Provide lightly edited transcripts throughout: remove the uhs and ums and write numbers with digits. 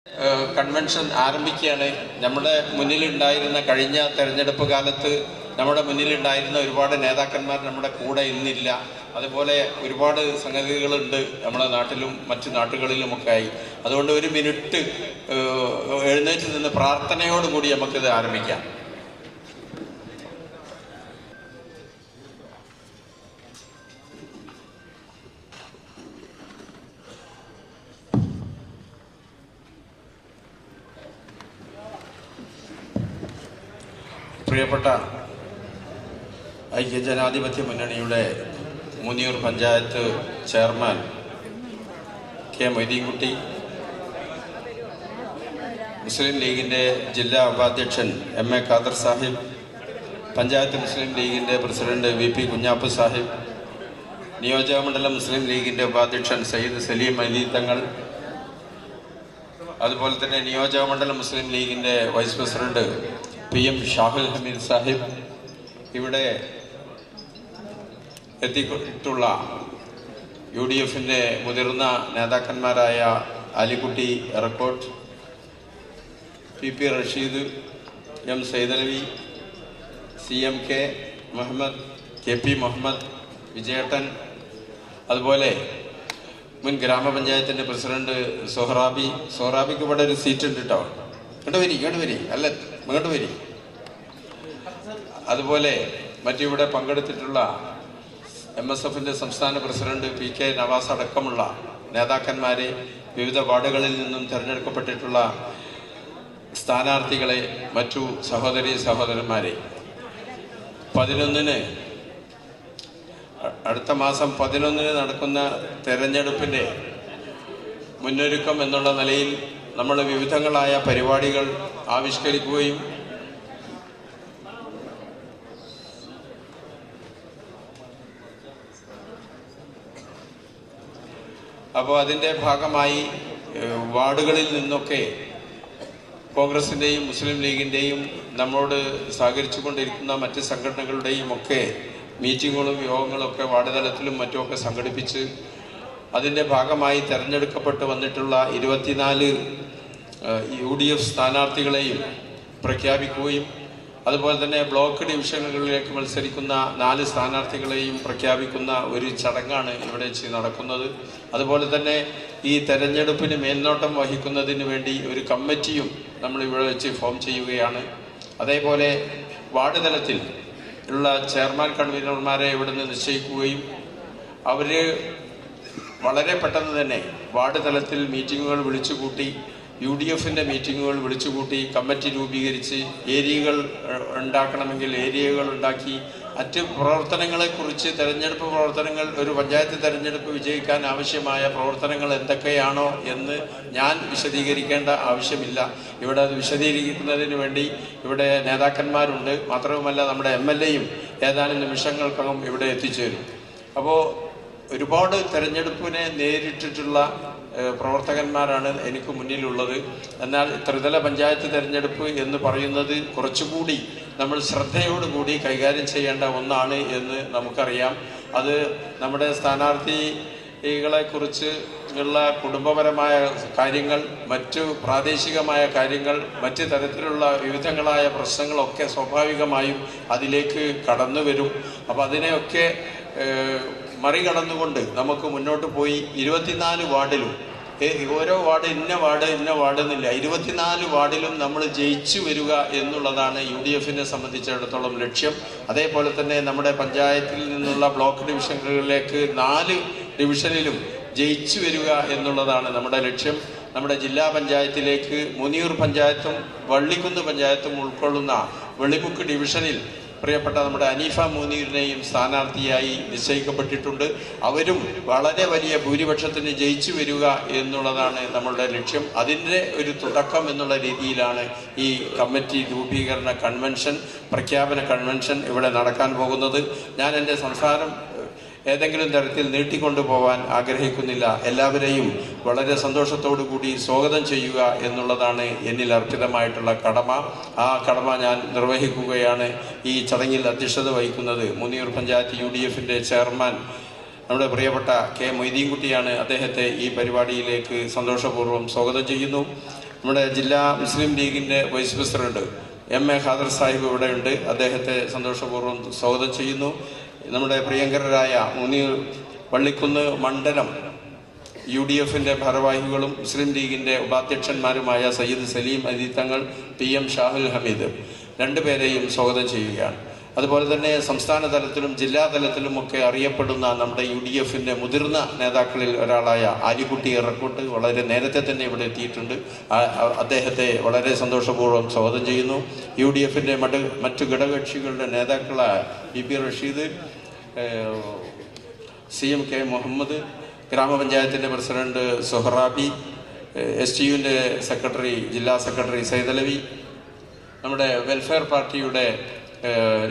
Convention ആരംഭിക്കുകയാണ്. നമ്മുടെ മുന്നിലുണ്ടായിരുന്ന കഴിഞ്ഞ തെരഞ്ഞെടുപ്പ് കാലത്ത് നമ്മുടെ മുന്നിലുണ്ടായിരുന്ന ഒരുപാട് നേതാക്കന്മാർ നമ്മുടെ കൂടെ ഇന്നില്ല. അതുപോലെ ഒരുപാട് സംഗതികളുണ്ട് നമ്മുടെ നാട്ടിലും മറ്റു നാട്ടുകളിലുമൊക്കെ ആയി. അതുകൊണ്ട് ഒരു മിനിറ്റ് എഴുന്നേറ്റ് നിന്ന് പ്രാർത്ഥനയോടുകൂടി നമുക്കിത് ആരംഭിക്കാം. പ്രിയപ്പെട്ട ഐക്യജനാധിപത്യ മുന്നണിയുടെ മുനിയൂർ പഞ്ചായത്ത് ചെയർമാൻ കെ മൊയ്തീൻകുട്ടി, മുസ്ലിം ലീഗിൻ്റെ ജില്ലാ ഉപാധ്യക്ഷൻ എം എ ഖാദർ സാഹിബ്, പഞ്ചായത്ത് മുസ്ലിം ലീഗിൻ്റെ president V P Kunhappu Sahib, നിയോജകമണ്ഡലം മുസ്ലിം ലീഗിൻ്റെ ഉപാധ്യക്ഷൻ സയ്യിദ് സലീം അലി തങ്ങൾ, അതുപോലെ തന്നെ നിയോജകമണ്ഡലം മുസ്ലിം ലീഗിൻ്റെ vice president P M Shahul Hameed Sahib, ഇവിടെ എത്തിയിട്ടുള്ള UDF-ൻ്റെ മുതിർന്ന നേതാക്കന്മാരായ Alikutty എറക്കോട്ട്, PP Rasheed, M Saidalavi, CMK Muhammad, KP Muhammad, വിജയേട്ടൻ, അതുപോലെ മുൻ ഗ്രാമപഞ്ചായത്തിൻ്റെ പ്രസിഡന്റ് സോഹറാബിക്ക് ഇവിടെ ഒരു സീറ്റ് ഉണ്ട് കേട്ടോ. ഇങ്ങോട്ട് വരി അല്ല ഇങ്ങോട്ട് വരി. അതുപോലെ മറ്റിവിടെ പങ്കെടുത്തിട്ടുള്ള MSF-ൻ്റെ സംസ്ഥാന പ്രസിഡന്റ് PK നവാസ് അടക്കമുള്ള നേതാക്കന്മാരെ, വിവിധ വാർഡുകളിൽ നിന്നും തിരഞ്ഞെടുക്കപ്പെട്ടിട്ടുള്ള സ്ഥാനാർത്ഥികളെ, മറ്റു സഹോദരന്മാരെ, 11-ന് അടുത്ത മാസം 11-ന് നടക്കുന്ന തെരഞ്ഞെടുപ്പിൻ്റെ മുന്നൊരുക്കം എന്നുള്ള നിലയിൽ നമ്മൾ വിവിധങ്ങളായ പരിപാടികൾ ആവിഷ്കരിക്കുകയും അപ്പോൾ അതിൻ്റെ ഭാഗമായി വാർഡുകളിൽ നിന്നൊക്കെ കോൺഗ്രസിൻ്റെയും മുസ്ലിം ലീഗിൻ്റെയും നമ്മളോട് സഹകരിച്ചു കൊണ്ടിരിക്കുന്ന മറ്റ് സംഘടനകളുടെയും ഒക്കെ മീറ്റിങ്ങുകളും യോഗങ്ങളൊക്കെ വാർഡ് തലത്തിലും മറ്റുമൊക്കെ സംഘടിപ്പിച്ച് അതിൻ്റെ ഭാഗമായി തിരഞ്ഞെടുക്കപ്പെട്ട് വന്നിട്ടുള്ള 24 UDF സ്ഥാനാർത്ഥികളെയും പ്രഖ്യാപിക്കുകയും അതുപോലെ തന്നെ ബ്ലോക്ക് ഡിവിഷനുകളിലേക്ക് മത്സരിക്കുന്ന 4 സ്ഥാനാർത്ഥികളെയും പ്രഖ്യാപിക്കുന്ന ഒരു ചടങ്ങാണ് ഇവിടെ വെച്ച് നടക്കുന്നത്. അതുപോലെ തന്നെ ഈ തെരഞ്ഞെടുപ്പിന് മേൽനോട്ടം വഹിക്കുന്നതിന് വേണ്ടി ഒരു കമ്മിറ്റിയും നമ്മൾ ഇവിടെ വെച്ച് ഫോം ചെയ്യുകയാണ്. അതേപോലെ വാർഡ് തലത്തിൽ ഉള്ള ചെയർമാൻ കൺവീനർമാരെ ഇവിടുന്ന് നിശ്ചയിക്കുകയും അവർ വളരെ പെട്ടെന്ന് തന്നെ വാർഡ് തലത്തിൽ മീറ്റിങ്ങുകൾ വിളിച്ചുകൂട്ടി, UDF-ൻ്റെ മീറ്റിങ്ങുകൾ വിളിച്ചുകൂട്ടി, കമ്മിറ്റി രൂപീകരിച്ച് ഏരിയകൾ ഉണ്ടാക്കണമെങ്കിൽ ഏരിയകൾ ഉണ്ടാക്കി, മറ്റ് പ്രവർത്തനങ്ങളെക്കുറിച്ച് തെരഞ്ഞെടുപ്പ് പ്രവർത്തനങ്ങൾ, ഒരു പഞ്ചായത്ത് തെരഞ്ഞെടുപ്പ് വിജയിക്കാൻ ആവശ്യമായ പ്രവർത്തനങ്ങൾ എന്തൊക്കെയാണോ എന്ന് ഞാൻ വിശദീകരിക്കേണ്ട ആവശ്യമില്ല. ഇവിടെ അത് വിശദീകരിക്കുന്നതിന് വേണ്ടി ഇവിടെ നേതാക്കന്മാരുണ്ട്. മാത്രവുമല്ല നമ്മുടെ MLA-യും ഏതാനും നിമിഷങ്ങൾക്കകം ഇവിടെ എത്തിച്ചേരും. അപ്പോൾ ഒരുപാട് തെരഞ്ഞെടുപ്പിനെ നേരിട്ടിട്ടുള്ള പ്രവർത്തകന്മാരാണ് എനിക്ക് മുന്നിലുള്ളത്. എന്നാൽ ത്രിതല പഞ്ചായത്ത് തെരഞ്ഞെടുപ്പ് എന്ന് പറയുന്നത് കുറച്ചുകൂടി നമ്മൾ ശ്രദ്ധയോടുകൂടി കൈകാര്യം ചെയ്യേണ്ട ഒന്നാണ് എന്ന് നമുക്കറിയാം. അത് നമ്മുടെ സ്ഥാനാർത്ഥികളെക്കുറിച്ച് ഉള്ള കുടുംബപരമായ കാര്യങ്ങൾ, മറ്റു പ്രാദേശികമായ കാര്യങ്ങൾ, മറ്റ് തരത്തിലുള്ള വിവിധങ്ങളായ പ്രശ്നങ്ങളൊക്കെ സ്വാഭാവികമായും അതിലേക്ക് കടന്നു വരും. അപ്പോൾ അതിനെയൊക്കെ മറികടന്നുകൊണ്ട് നമുക്ക് മുന്നോട്ട് പോയി 24 വാർഡിലും, ഓരോ വാർഡ് ഇന്ന വാർഡ് എന്നില്ല, 24 വാർഡിലും നമ്മൾ ജയിച്ചു വരിക എന്നുള്ളതാണ് UDF-നെ സംബന്ധിച്ചിടത്തോളം ലക്ഷ്യം. അതേപോലെ തന്നെ നമ്മുടെ പഞ്ചായത്തിൽ നിന്നുള്ള ബ്ലോക്ക് ഡിവിഷനുകളിലേക്ക് 4 ഡിവിഷനിലും ജയിച്ചു വരിക എന്നുള്ളതാണ് നമ്മുടെ ലക്ഷ്യം. നമ്മുടെ ജില്ലാ പഞ്ചായത്തിലേക്ക് മുനിയൂർ പഞ്ചായത്തും വള്ളിക്കുന്ന് പഞ്ചായത്തും ഉൾക്കൊള്ളുന്ന വെള്ളിമുക്ക് ഡിവിഷനിൽ പ്രിയപ്പെട്ട നമ്മുടെ അനീഫ മുനീറിനെയും സ്ഥാനാർത്ഥിയായി നിശ്ചയിക്കപ്പെട്ടിട്ടുണ്ട്. അവരും വളരെ വലിയ ഭൂരിപക്ഷത്തിന് ജയിച്ചു വരിക എന്നുള്ളതാണ് നമ്മളുടെ ലക്ഷ്യം. അതിൻ്റെ ഒരു തുടക്കം എന്നുള്ള രീതിയിലാണ് ഈ കമ്മിറ്റി രൂപീകരണ കൺവെൻഷൻ, പ്രഖ്യാപന കൺവെൻഷൻ ഇവിടെ നടക്കാൻ പോകുന്നത്. ഞാൻ എൻ്റെ സംസാരം ഏതെങ്കിലും തരത്തിൽ നീട്ടിക്കൊണ്ടുപോകാൻ ആഗ്രഹിക്കുന്നില്ല. എല്ലാവരെയും വളരെ സന്തോഷത്തോടു കൂടി സ്വാഗതം ചെയ്യുക എന്നുള്ളതാണ് എന്നിൽ അർപ്പിതമായിട്ടുള്ള കടമ. ആ കടമ ഞാൻ നിർവഹിക്കുകയാണ്. ഈ ചടങ്ങിൽ അധ്യക്ഷത വഹിക്കുന്നത് മുനിയൂർ പഞ്ചായത്ത് UDF-ൻ്റെ ചെയർമാൻ നമ്മുടെ പ്രിയപ്പെട്ട കെ മൊയ്തീൻകുട്ടിയാണ്. അദ്ദേഹത്തെ ഈ പരിപാടിയിലേക്ക് സന്തോഷപൂർവ്വം സ്വാഗതം ചെയ്യുന്നു. നമ്മുടെ ജില്ലാ മുസ്ലിം ലീഗിൻ്റെ vice president M A. Khader Sahib ഇവിടെയുണ്ട്. അദ്ദേഹത്തെ സന്തോഷപൂർവ്വം സ്വാഗതം ചെയ്യുന്നു. നമ്മുടെ പ്രിയങ്കരരായ മുനീർ പള്ളിക്കുന്ന് മണ്ഡലം UDFിൻ്റെ ഭാരവാഹികളും മുസ്ലിം ലീഗിൻ്റെ ഉപാധ്യക്ഷന്മാരുമായ സയ്യിദ് സലീം അലി തങ്ങൾ, PM ഷാഹുൽ ഹമീദ് രണ്ടുപേരെയും സ്വാഗതം ചെയ്യുകയാണ്. അതുപോലെ തന്നെ സംസ്ഥാന തലത്തിലും ജില്ലാ തലത്തിലുമൊക്കെ അറിയപ്പെടുന്ന നമ്മുടെ UDFിൻ്റെ മുതിർന്ന നേതാക്കളിൽ ഒരാളായ ആലിക്കുട്ടി ഇറക്കോട്ട് വളരെ നേരത്തെ തന്നെ ഇവിടെ എത്തിയിട്ടുണ്ട്. അദ്ദേഹത്തെ വളരെ സന്തോഷപൂർവ്വം സ്വാഗതം ചെയ്യുന്നു. UDFിൻ്റെ മറ്റു ഘടകകക്ഷികളുടെ നേതാക്കളായ BP റഷീദ്, CMK മുഹമ്മദ്, ഗ്രാമപഞ്ചായത്തിൻ്റെ പ്രസിഡന്റ് സുഹറാബി, STUവിൻ്റെ സെക്രട്ടറി ജില്ലാ സെക്രട്ടറി സൈദലവി, നമ്മുടെ വെൽഫെയർ പാർട്ടിയുടെ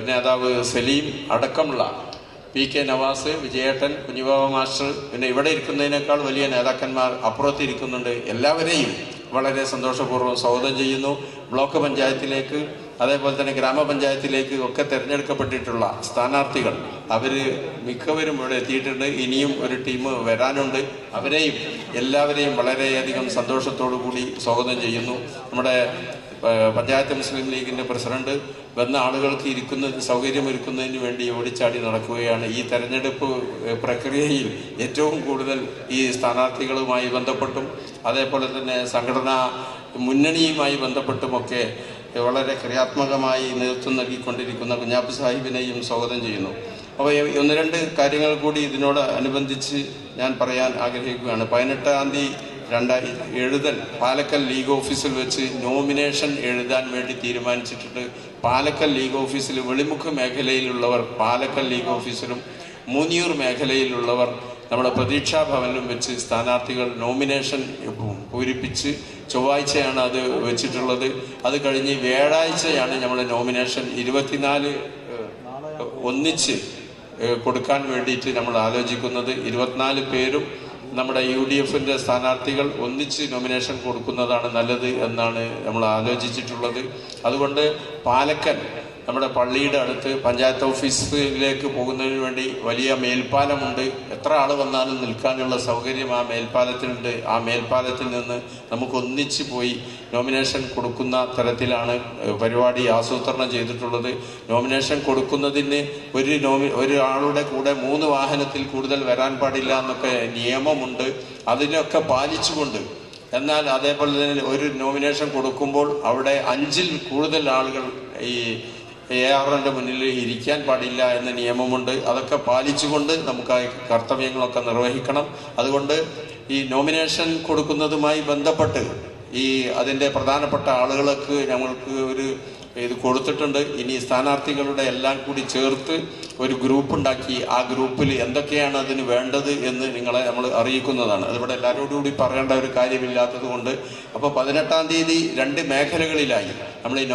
നേതാവ് സലീം അടക്കമുള്ള PK നവാസ്, വിജയേട്ടൻ, കുഞ്ഞുബാബ മാസ്റ്റർ, പിന്നെ ഇവിടെ ഇരിക്കുന്നതിനേക്കാൾ വലിയ നേതാക്കന്മാർ അപ്പുറത്ത് ഇരിക്കുന്നുണ്ട്. എല്ലാവരെയും വളരെ സന്തോഷപൂർവ്വം സ്വാഗതം ചെയ്യുന്നു. ബ്ലോക്ക് പഞ്ചായത്തിലേക്ക് അതേപോലെ തന്നെ ഗ്രാമപഞ്ചായത്തിലേക്ക് ഒക്കെ തിരഞ്ഞെടുക്കപ്പെട്ടിട്ടുള്ള സ്ഥാനാർത്ഥികൾ അവർ മിക്കവരും ഇവിടെ എത്തിയിട്ടുണ്ട്. ഇനിയും ഒരു ടീം വരാനുണ്ട്. അവരെയും എല്ലാവരെയും വളരെയധികം സന്തോഷത്തോടു കൂടി സ്വാഗതം ചെയ്യുന്നു. നമ്മുടെ പഞ്ചായത്ത് മുസ്ലിം ലീഗിൻ്റെ പ്രസിഡന്റ് വന്ന ആളുകൾക്ക് സൗകര്യമൊരുക്കുന്നതിന് വേണ്ടി ഓടിച്ചാടി നടക്കുകയാണ്. ഈ തെരഞ്ഞെടുപ്പ് പ്രക്രിയയിൽ ഏറ്റവും കൂടുതൽ ഈ സ്ഥാനാർത്ഥികളുമായി ബന്ധപ്പെട്ടും അതേപോലെ തന്നെ സംഘടനാ മുന്നണിയുമായി ബന്ധപ്പെട്ടുമൊക്കെ വളരെ ക്രിയാത്മകമായി നേതൃത്വം നൽകിക്കൊണ്ടിരിക്കുന്ന കുഞ്ഞാപ്പ് സാഹിബിനെയും സ്വാഗതം ചെയ്യുന്നു. അപ്പോൾ ഒന്ന് രണ്ട് കാര്യങ്ങൾ കൂടി ഇതിനോട് അനുബന്ധിച്ച് ഞാൻ പറയാൻ ആഗ്രഹിക്കുകയാണ്. 18-ാം തീയതി എഴുതൽ പാലക്കൽ ലീഗ് ഓഫീസിൽ വെച്ച് നോമിനേഷൻ എഴുതാൻ വേണ്ടി തീരുമാനിച്ചിട്ടുണ്ട്. പാലക്കൽ ലീഗ് ഓഫീസിൽ വെളിമുഖ മേഖലയിലുള്ളവർ പാലക്കൽ ലീഗ് ഓഫീസിലും മൂന്നിയൂർ മേഖലയിലുള്ളവർ നമ്മുടെ പ്രതീക്ഷാ ഭവനിലും വെച്ച് സ്ഥാനാർത്ഥികൾ നോമിനേഷൻ പൂരിപ്പിച്ച് ചൊവ്വാഴ്ചയാണ് അത് വെച്ചിട്ടുള്ളത്. അത് കഴിഞ്ഞ് വ്യാഴാഴ്ചയാണ് നമ്മുടെ നോമിനേഷൻ 24 ഒന്നിച്ച് കൊടുക്കാൻ വേണ്ടിയിട്ട് നമ്മൾ ആലോചിക്കുന്നത്. 24 പേരും നമ്മുടെ UDFിൻ്റെ സ്ഥാനാർത്ഥികൾ ഒന്നിച്ച് നോമിനേഷൻ കൊടുക്കുന്നതാണ് നല്ലത് എന്നാണ് നമ്മൾ ആലോചിച്ചിട്ടുള്ളത്. അതുകൊണ്ട് പാലക്കൽ നമ്മുടെ പള്ളിയുടെ അടുത്ത് പഞ്ചായത്ത് ഓഫീസിലേക്ക് പോകുന്നതിന് വേണ്ടി വലിയ മേൽപ്പാലമുണ്ട്. എത്ര ആൾ വന്നാലും നിൽക്കാനുള്ള സൗകര്യം ആ മേൽപ്പാലത്തിനുണ്ട്. ആ മേൽപ്പാലത്തിൽ നിന്ന് നമുക്ക് ഒന്നിച്ച് പോയി നോമിനേഷൻ കൊടുക്കുന്ന തരത്തിലാണ് പരിപാടി ആസൂത്രണം ചെയ്തിട്ടുള്ളത്. നോമിനേഷൻ കൊടുക്കുന്നതിന് ഒരാളുടെ കൂടെ 3 വാഹനത്തിൽ കൂടുതൽ വരാൻ പാടില്ല എന്നൊക്കെ നിയമമുണ്ട്. അതിനൊക്കെ പാലിച്ചുകൊണ്ട്, എന്നാൽ അതേപോലെ തന്നെ ഒരു നോമിനേഷൻ കൊടുക്കുമ്പോൾ അവിടെ 5-ൽ കൂടുതൽ ആളുകൾ ഈ ARന്റെ മുന്നിൽ ഇരിക്കാൻ പാടില്ല എന്ന നിയമമുണ്ട്. അതൊക്കെ പാലിച്ചുകൊണ്ട് നമുക്ക് ആ കർത്തവ്യങ്ങളൊക്കെ നിർവഹിക്കണം. അതുകൊണ്ട് ഈ നോമിനേഷൻ കൊടുക്കുന്നതുമായി ബന്ധപ്പെട്ട് അതിൻ്റെ പ്രധാനപ്പെട്ട ആളുകൾക്ക് ഞങ്ങൾക്ക് ഇത് കൊടുത്തിട്ടുണ്ട്. ഇനി സ്ഥാനാർത്ഥികളുടെ എല്ലാം കൂടി ചേർത്ത് ഒരു ഗ്രൂപ്പ് ഉണ്ടാക്കി ആ ഗ്രൂപ്പിൽ എന്തൊക്കെയാണ് അതിന് വേണ്ടത് എന്ന് നിങ്ങളെ നമ്മൾ അറിയിക്കുന്നതാണ്. അതിവിടെ എല്ലാവരോടും കൂടി പറയേണ്ട ഒരു കാര്യമില്ലാത്തത് കൊണ്ട് അപ്പോൾ 18-ാം തീയതി 2 മേഖലകളിലായി നമ്മൾ ഈ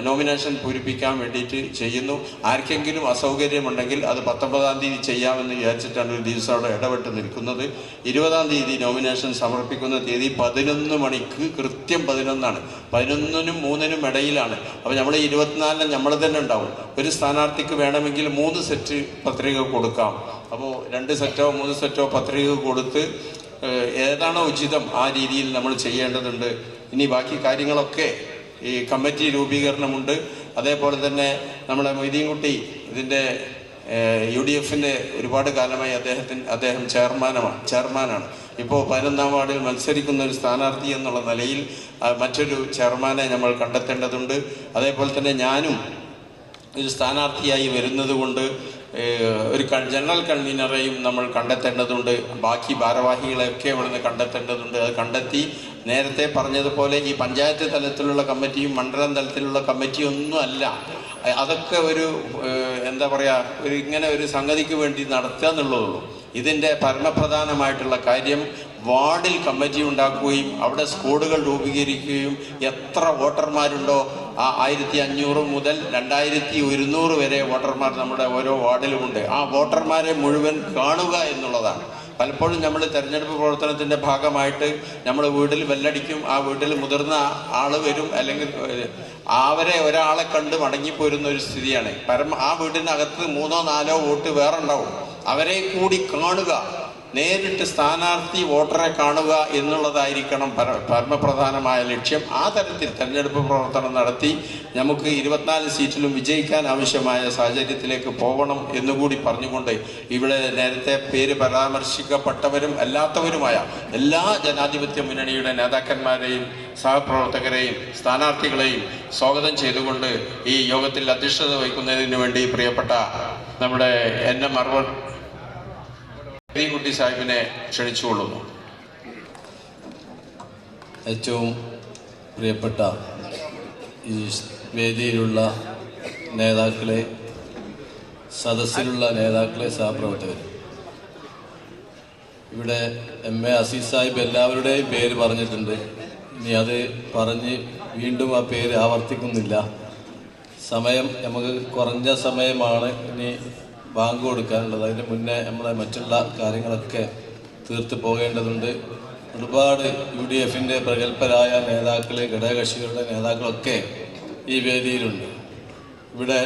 നോമിനേഷൻ പൂരിപ്പിക്കാൻ വേണ്ടിയിട്ട് ചെയ്യുന്നു. ആർക്കെങ്കിലും അസൗകര്യമുണ്ടെങ്കിൽ അത് 19-ാം തീയതി ചെയ്യാമെന്ന് വിചാരിച്ചിട്ടാണ് ഒരു ദിവസം അവിടെ ഇടപെട്ട് നിൽക്കുന്നത്. 20-ാം തീയതി നോമിനേഷൻ സമർപ്പിക്കുന്ന തീയതി 11 മണിക്ക്, കൃത്യം 11 11-നും 3-നും ഇടയിലാണ്. അപ്പോൾ നമ്മൾ 24-ന് നമ്മൾ തന്നെ ഉണ്ടാവും. ഒരു സ്ഥാനാർത്ഥിക്ക് വേണമെങ്കിൽ 3 സെറ്റ് പത്രിക കൊടുക്കാം. അപ്പോൾ 2 സെറ്റോ 3 സെറ്റോ പത്രിക കൊടുത്ത് ഏതാണോ ഉചിതം ആ രീതിയിൽ നമ്മൾ ചെയ്യേണ്ടതുണ്ട്. ഇനി ബാക്കി കാര്യങ്ങളൊക്കെ ഈ കമ്മിറ്റി രൂപീകരണമുണ്ട്. അതേപോലെ തന്നെ നമ്മുടെ മൊയ്തീൻകുട്ടി ഇതിൻ്റെ UDFിൻ്റെ ഒരുപാട് കാലമായി അദ്ദേഹം ചെയർമാനാണ്. ഇപ്പോൾ 11-ാം വാർഡിൽ മത്സരിക്കുന്ന ഒരു സ്ഥാനാർത്ഥി എന്നുള്ള നിലയിൽ മറ്റൊരു ചെയർമാനെ നമ്മൾ കണ്ടെത്തേണ്ടതുണ്ട്. അതേപോലെ തന്നെ ഞാനും ഒരു സ്ഥാനാർത്ഥിയായി വരുന്നത് കൊണ്ട് ഒരു ജനറൽ കൺവീനറെയും നമ്മൾ കണ്ടെത്തേണ്ടതുണ്ട്. ബാക്കി ഭാരവാഹികളെയൊക്കെ ഇവിടുന്ന് കണ്ടെത്തേണ്ടതുണ്ട്. അത് കണ്ടെത്തി നേരത്തെ പറഞ്ഞതുപോലെ ഈ പഞ്ചായത്ത് തലത്തിലുള്ള കമ്മിറ്റിയും മണ്ഡലം തലത്തിലുള്ള കമ്മിറ്റിയും ഒന്നും അല്ല. അതൊക്കെ എന്താ പറയുക, ഇങ്ങനെ ഒരു സംഗതിക്ക് വേണ്ടി നടത്തുക എന്നുള്ളതുള്ളൂ. ഇതിൻ്റെ പരമപ്രധാനമായിട്ടുള്ള കാര്യം വാർഡിൽ കമ്മിറ്റി ഉണ്ടാക്കുകയും അവിടെ സ്ക്വാഡുകൾ രൂപീകരിക്കുകയും എത്ര വോട്ടർമാരുണ്ടോ ആ 1500 മുതൽ 2100 വരെ വോട്ടർമാർ നമ്മുടെ ഓരോ വാർഡിലുമുണ്ട്. ആ വോട്ടർമാരെ മുഴുവൻ കാണുക എന്നുള്ളതാണ്. പലപ്പോഴും നമ്മൾ തെരഞ്ഞെടുപ്പ് പ്രവർത്തനത്തിൻ്റെ ഭാഗമായിട്ട് നമ്മൾ വീട്ടിൽ ബെല്ലടിക്കും, ആ വീട്ടിൽ മുതിർന്ന ആൾ വരും, അല്ലെങ്കിൽ ഒരാളെ കണ്ട് മടങ്ങിപ്പോരുന്ന ഒരു സ്ഥിതിയാണ്. ആ വീടിനകത്ത് 3-4 വോട്ട് വേറെ ഉണ്ടാവും. അവരെ കൂടി കാണുക, നേരിട്ട് സ്ഥാനാർത്ഥി വോട്ടറെ കാണുക എന്നുള്ളതായിരിക്കണം പരമപ്രധാനമായ ലക്ഷ്യം. ആ തരത്തിൽ തെരഞ്ഞെടുപ്പ് പ്രവർത്തനം നടത്തി നമുക്ക് 24 സീറ്റിലും വിജയിക്കാൻ ആവശ്യമായ സാഹചര്യത്തിലേക്ക് പോകണം എന്നുകൂടി പറഞ്ഞുകൊണ്ട് ഇവിടെ നേരത്തെ പേര് പരാമർശിക്കപ്പെട്ടവരും അല്ലാത്തവരുമായ എല്ലാ ജനാധിപത്യ മുന്നണിയുടെ നേതാക്കന്മാരെയും സഹപ്രവർത്തകരെയും സ്ഥാനാർത്ഥികളെയും സ്വാഗതം ചെയ്തുകൊണ്ട് ഈ യോഗത്തിൽ അധ്യക്ഷത വഹിക്കുന്നതിന് വേണ്ടി പ്രിയപ്പെട്ട നമ്മുടെ NM അർവർ കുട്ടി സാഹിബിനെ ക്ഷണിച്ചുകൊള്ളുന്നു. ഏറ്റവും പ്രിയപ്പെട്ട ഈ വേദിയിലുള്ള നേതാക്കളെ, സദസ്സിലുള്ള നേതാക്കളെ, സഹപ്രവർത്തകർ, ഇവിടെ MA അസീസ് സാഹിബ് എല്ലാവരുടെയും പേര് പറഞ്ഞിട്ടുണ്ട്. ഇനി അത് പറഞ്ഞ് വീണ്ടും ആ പേര് ആവർത്തിക്കുന്നില്ല. സമയം നമുക്ക് കുറഞ്ഞ സമയമാണ് ഇനി ബാങ്ക് കൊടുക്കാനുള്ളത്. അതിന് മുന്നേ നമ്മളെ മറ്റുള്ള കാര്യങ്ങളൊക്കെ തീർത്ത് പോകേണ്ടതുണ്ട്. ഒരുപാട് UDFന്റെ പ്രഗത്ഭരായ നേതാക്കൾ, ഘടകകക്ഷികളുടെ നേതാക്കളൊക്കെ ഈ വേദിയിലുണ്ട്. ഇവിടെ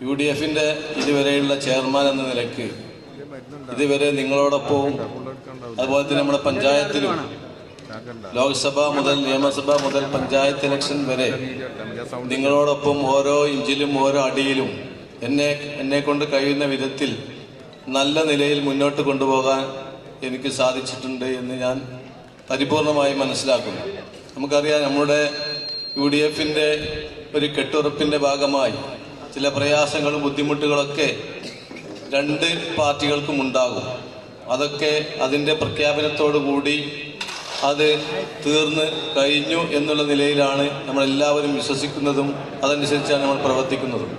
UDFന്റെ ഇതുവരെയുള്ള ചെയർമാൻ എന്ന നിലയ്ക്ക് ഇതുവരെ നിങ്ങളോടൊപ്പവും അതുപോലെ തന്നെ നമ്മുടെ പഞ്ചായത്തിലും ലോക്സഭ മുതൽ നിയമസഭ മുതൽ പഞ്ചായത്ത് ഇലക്ഷൻ വരെ നിങ്ങളോടൊപ്പം ഓരോ ഇഞ്ചിലും ഓരോ അടിയിലും എന്നെ കൊണ്ട് കഴിയുന്ന വിധത്തിൽ നല്ല നിലയിൽ മുന്നോട്ട് കൊണ്ടുപോകാൻ എനിക്ക് സാധിച്ചിട്ടുണ്ട് എന്ന് ഞാൻ പരിപൂർണമായി മനസ്സിലാക്കുന്നു. നമുക്കറിയാം, നമ്മുടെ UDFന്റെ ഒരു കെട്ടുറപ്പിന്റെ ഭാഗമായി ചില പ്രയാസങ്ങളും ബുദ്ധിമുട്ടുകളൊക്കെ രണ്ട് പാർട്ടികൾക്കും ഉണ്ടാകും. അതൊക്കെ അതിൻ്റെ പ്രഖ്യാപനത്തോടു കൂടി അത് തീർന്ന് കഴിഞ്ഞു എന്നുള്ള നിലയിലാണ് നമ്മളെല്ലാവരും വിശ്വസിക്കുന്നതും അതനുസരിച്ചാണ് നമ്മൾ പ്രവർത്തിക്കുന്നതും.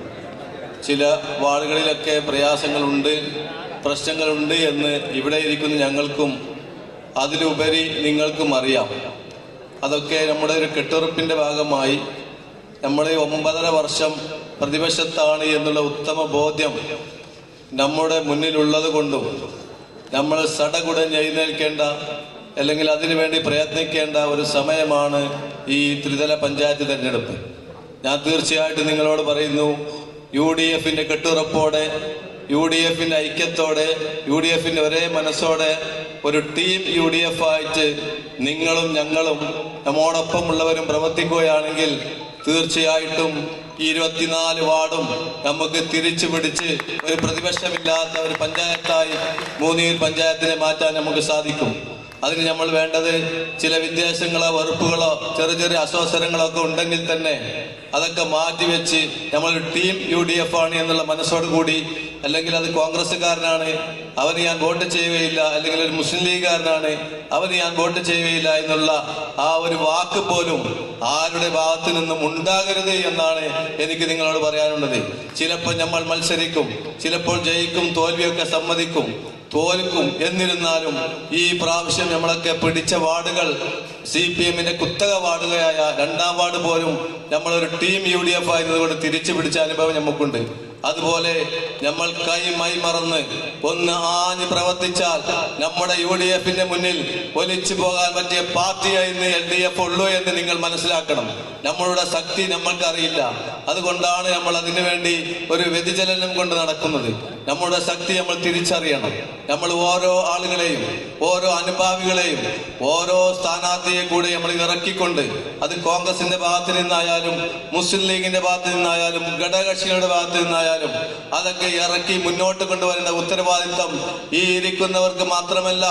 ചില വാർഡുകളിലൊക്കെ പ്രയാസങ്ങളുണ്ട്, പ്രശ്നങ്ങളുണ്ട് എന്ന് ഇവിടെ ഇരിക്കുന്ന ഞങ്ങൾക്കും അതിലുപരി നിങ്ങൾക്കും അറിയാം. അതൊക്കെ നമ്മുടെ ഒരു കെട്ടുറപ്പിൻ്റെ ഭാഗമായി നമ്മൾ 9.5 വർഷം പ്രതിപക്ഷത്താണ് എന്നുള്ള ഉത്തമ ബോധ്യം നമ്മുടെ മുന്നിലുള്ളത് കൊണ്ടും നമ്മൾ സടകുടഞ്ഞെഴുന്നേൽക്കേണ്ട അല്ലെങ്കിൽ അതിനുവേണ്ടി പ്രയത്നിക്കേണ്ട ഒരു സമയമാണ് ഈ ത്രിതല പഞ്ചായത്ത് തെരഞ്ഞെടുപ്പ്. ഞാൻ തീർച്ചയായിട്ടും നിങ്ങളോട് പറയുന്നു, UDFന്റെ കെട്ടുറപ്പോടെ, UDFന്റെ ഐക്യത്തോടെ, UDFന്റെ ഒരേ മനസ്സോടെ ഒരു ടീം UDF ആയിട്ട് നിങ്ങളും ഞങ്ങളും നമ്മോടൊപ്പമുള്ളവരും പ്രവർത്തിക്കുകയാണെങ്കിൽ തീർച്ചയായിട്ടും ഈ 24 വാർഡും നമുക്ക് തിരിച്ചു പിടിച്ച് ഒരു പ്രതിപക്ഷമില്ലാത്ത ഒരു പഞ്ചായത്തായി മൂന്നിയൂർ പഞ്ചായത്തിനെ മാറ്റാൻ നമുക്ക് സാധിക്കും. അതിന് നമ്മൾ വേണ്ടത് ചില വിദ്വേഷങ്ങളോ വെറുപ്പുകളോ ചെറിയ ചെറിയ അസ്വസരങ്ങളോ ഒക്കെ ഉണ്ടെങ്കിൽ തന്നെ അതൊക്കെ മാറ്റിവെച്ച് നമ്മളൊരു ടീം UDF ആണ് എന്നുള്ള മനസ്സോട് കൂടി, അല്ലെങ്കിൽ അത് കോൺഗ്രസ്സുകാരനാണ് അവന് ഞാൻ വോട്ട് ചെയ്യുകയില്ല, അല്ലെങ്കിൽ ഒരു മുസ്ലിം ലീഗുകാരനാണ് അവന് ഞാൻ വോട്ട് ചെയ്യുകയില്ല എന്നുള്ള ആ ഒരു വാക്ക് പോലും ആരുടെ ഭാഗത്തു നിന്നും ഉണ്ടാകരുത് എന്നാണ് എനിക്ക് നിങ്ങളോട് പറയാനുള്ളത്. ചിലപ്പോൾ നമ്മൾ മത്സരിക്കും, ചിലപ്പോൾ ജയിക്കും, തോൽവിയൊക്കെ സമ്മതിക്കും, തോൽക്കും. എന്നിരുന്നാലും ഈ പ്രാവശ്യം നമ്മളൊക്കെ പിടിച്ച വാർഡുകൾ CPMന്റെ കുത്തക വാർഡുകളായ 2ാം വാർഡ് പോലും നമ്മളൊരു ടീം UDF ആയിരുന്നതുകൊണ്ട് തിരിച്ചു പിടിച്ച അനുഭവം നമുക്കുണ്ട്. അതുപോലെ നമ്മൾ കൈമൈ മറന്ന് ഒന്ന് ആഞ്ഞ് പ്രവർത്തിച്ചാൽ നമ്മുടെ UDFന്റെ മുന്നിൽ ഒലിച്ചു പോകാൻ പറ്റിയ പാർട്ടിയായിരുന്നു LDF ഉള്ളൂ എന്ന് നിങ്ങൾ മനസ്സിലാക്കണം. നമ്മളുടെ ശക്തി നമ്മൾക്കറിയില്ല. അതുകൊണ്ടാണ് നമ്മൾ അതിനുവേണ്ടി ഒരു വ്യതിചലനം കൊണ്ട് നടക്കുന്നത്. നമ്മുടെ ശക്തി നമ്മൾ തിരിച്ചറിയണം. നമ്മൾ ഓരോ ആളുകളെയും, ഓരോ അനുഭാവികളെയും, ഓരോ സ്ഥാനാർത്ഥിയെ കൂടി നമ്മൾ ഇറക്കിക്കൊണ്ട്, അത് കോൺഗ്രസിന്റെ ഭാഗത്ത് നിന്നായാലും മുസ്ലിം ലീഗിന്റെ ഭാഗത്ത് നിന്നായാലും ഘടകകക്ഷികളുടെ ഭാഗത്ത് നിന്നായാലും അതൊക്കെ ഇറക്കി മുന്നോട്ട് കൊണ്ടുവരേണ്ട ഉത്തരവാദിത്വം ഈ ഇരിക്കുന്നവർക്ക് മാത്രമല്ല,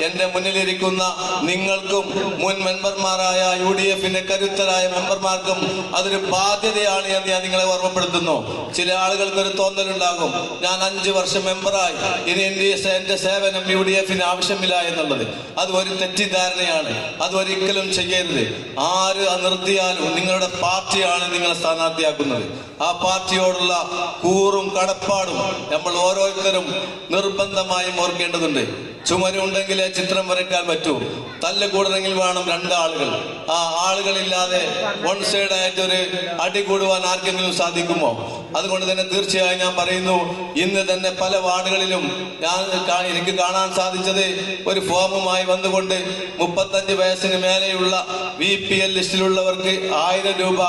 എന്റെ മുന്നിലിരിക്കുന്ന നിങ്ങൾക്കും മുൻ മെമ്പർമാരായ UDFന്റെ കരുത്തരായ മെമ്പർമാർക്കും അതൊരു ബാധ്യതയാണ് എന്ന് ഞാൻ നിങ്ങളെ ഓർമ്മപ്പെടുത്തുന്നു. ചില ആളുകൾക്ക് ഒരു തോന്നലുണ്ടാകും, ഞാൻ 5 വർഷം മെമ്പറായി, ഇനി എന്റെ സേവനം UDFന് ആവശ്യമില്ല എന്നുള്ളത്. അത് ഒരു തെറ്റിദ്ധാരണയാണ്. അത് ഒരിക്കലും ചെയ്യരുത്. ആര് നിർത്തിയാലും നിങ്ങളുടെ പാർട്ടിയാണ് നിങ്ങളെ സ്ഥാനാർത്ഥിയാക്കുന്നത്. ആ പാർട്ടിയോടുള്ള കൂറും കടപ്പാടും നമ്മൾ ഓരോരുത്തരും നിർബന്ധമായും ഓർക്കേണ്ടതുണ്ട്. ചുമരുണ്ടെങ്കിലേ ചിത്രം വരയ്ക്കാൻ പറ്റൂ. തല്ലുകൂടണമെങ്കിൽ വേണം 2 ആളുകൾ. ആ ആളുകളില്ലാതെ വൺ സൈഡായിട്ട് ഒരു അടി കൂടുവാൻ ആർക്കെങ്കിലും സാധിക്കുമോ? അതുകൊണ്ട് തന്നെ തീർച്ചയായും ഞാൻ പറയുന്നു, ഇന്ന് തന്നെ പല വാർഡുകളിലും എനിക്ക് കാണാൻ സാധിച്ചത് ഒരു ഫോമുമായി വന്നുകൊണ്ട് 35 വയസ്സിന് മേലെയുള്ള VPL ലിസ്റ്റിലുള്ളവർക്ക് 1000 രൂപ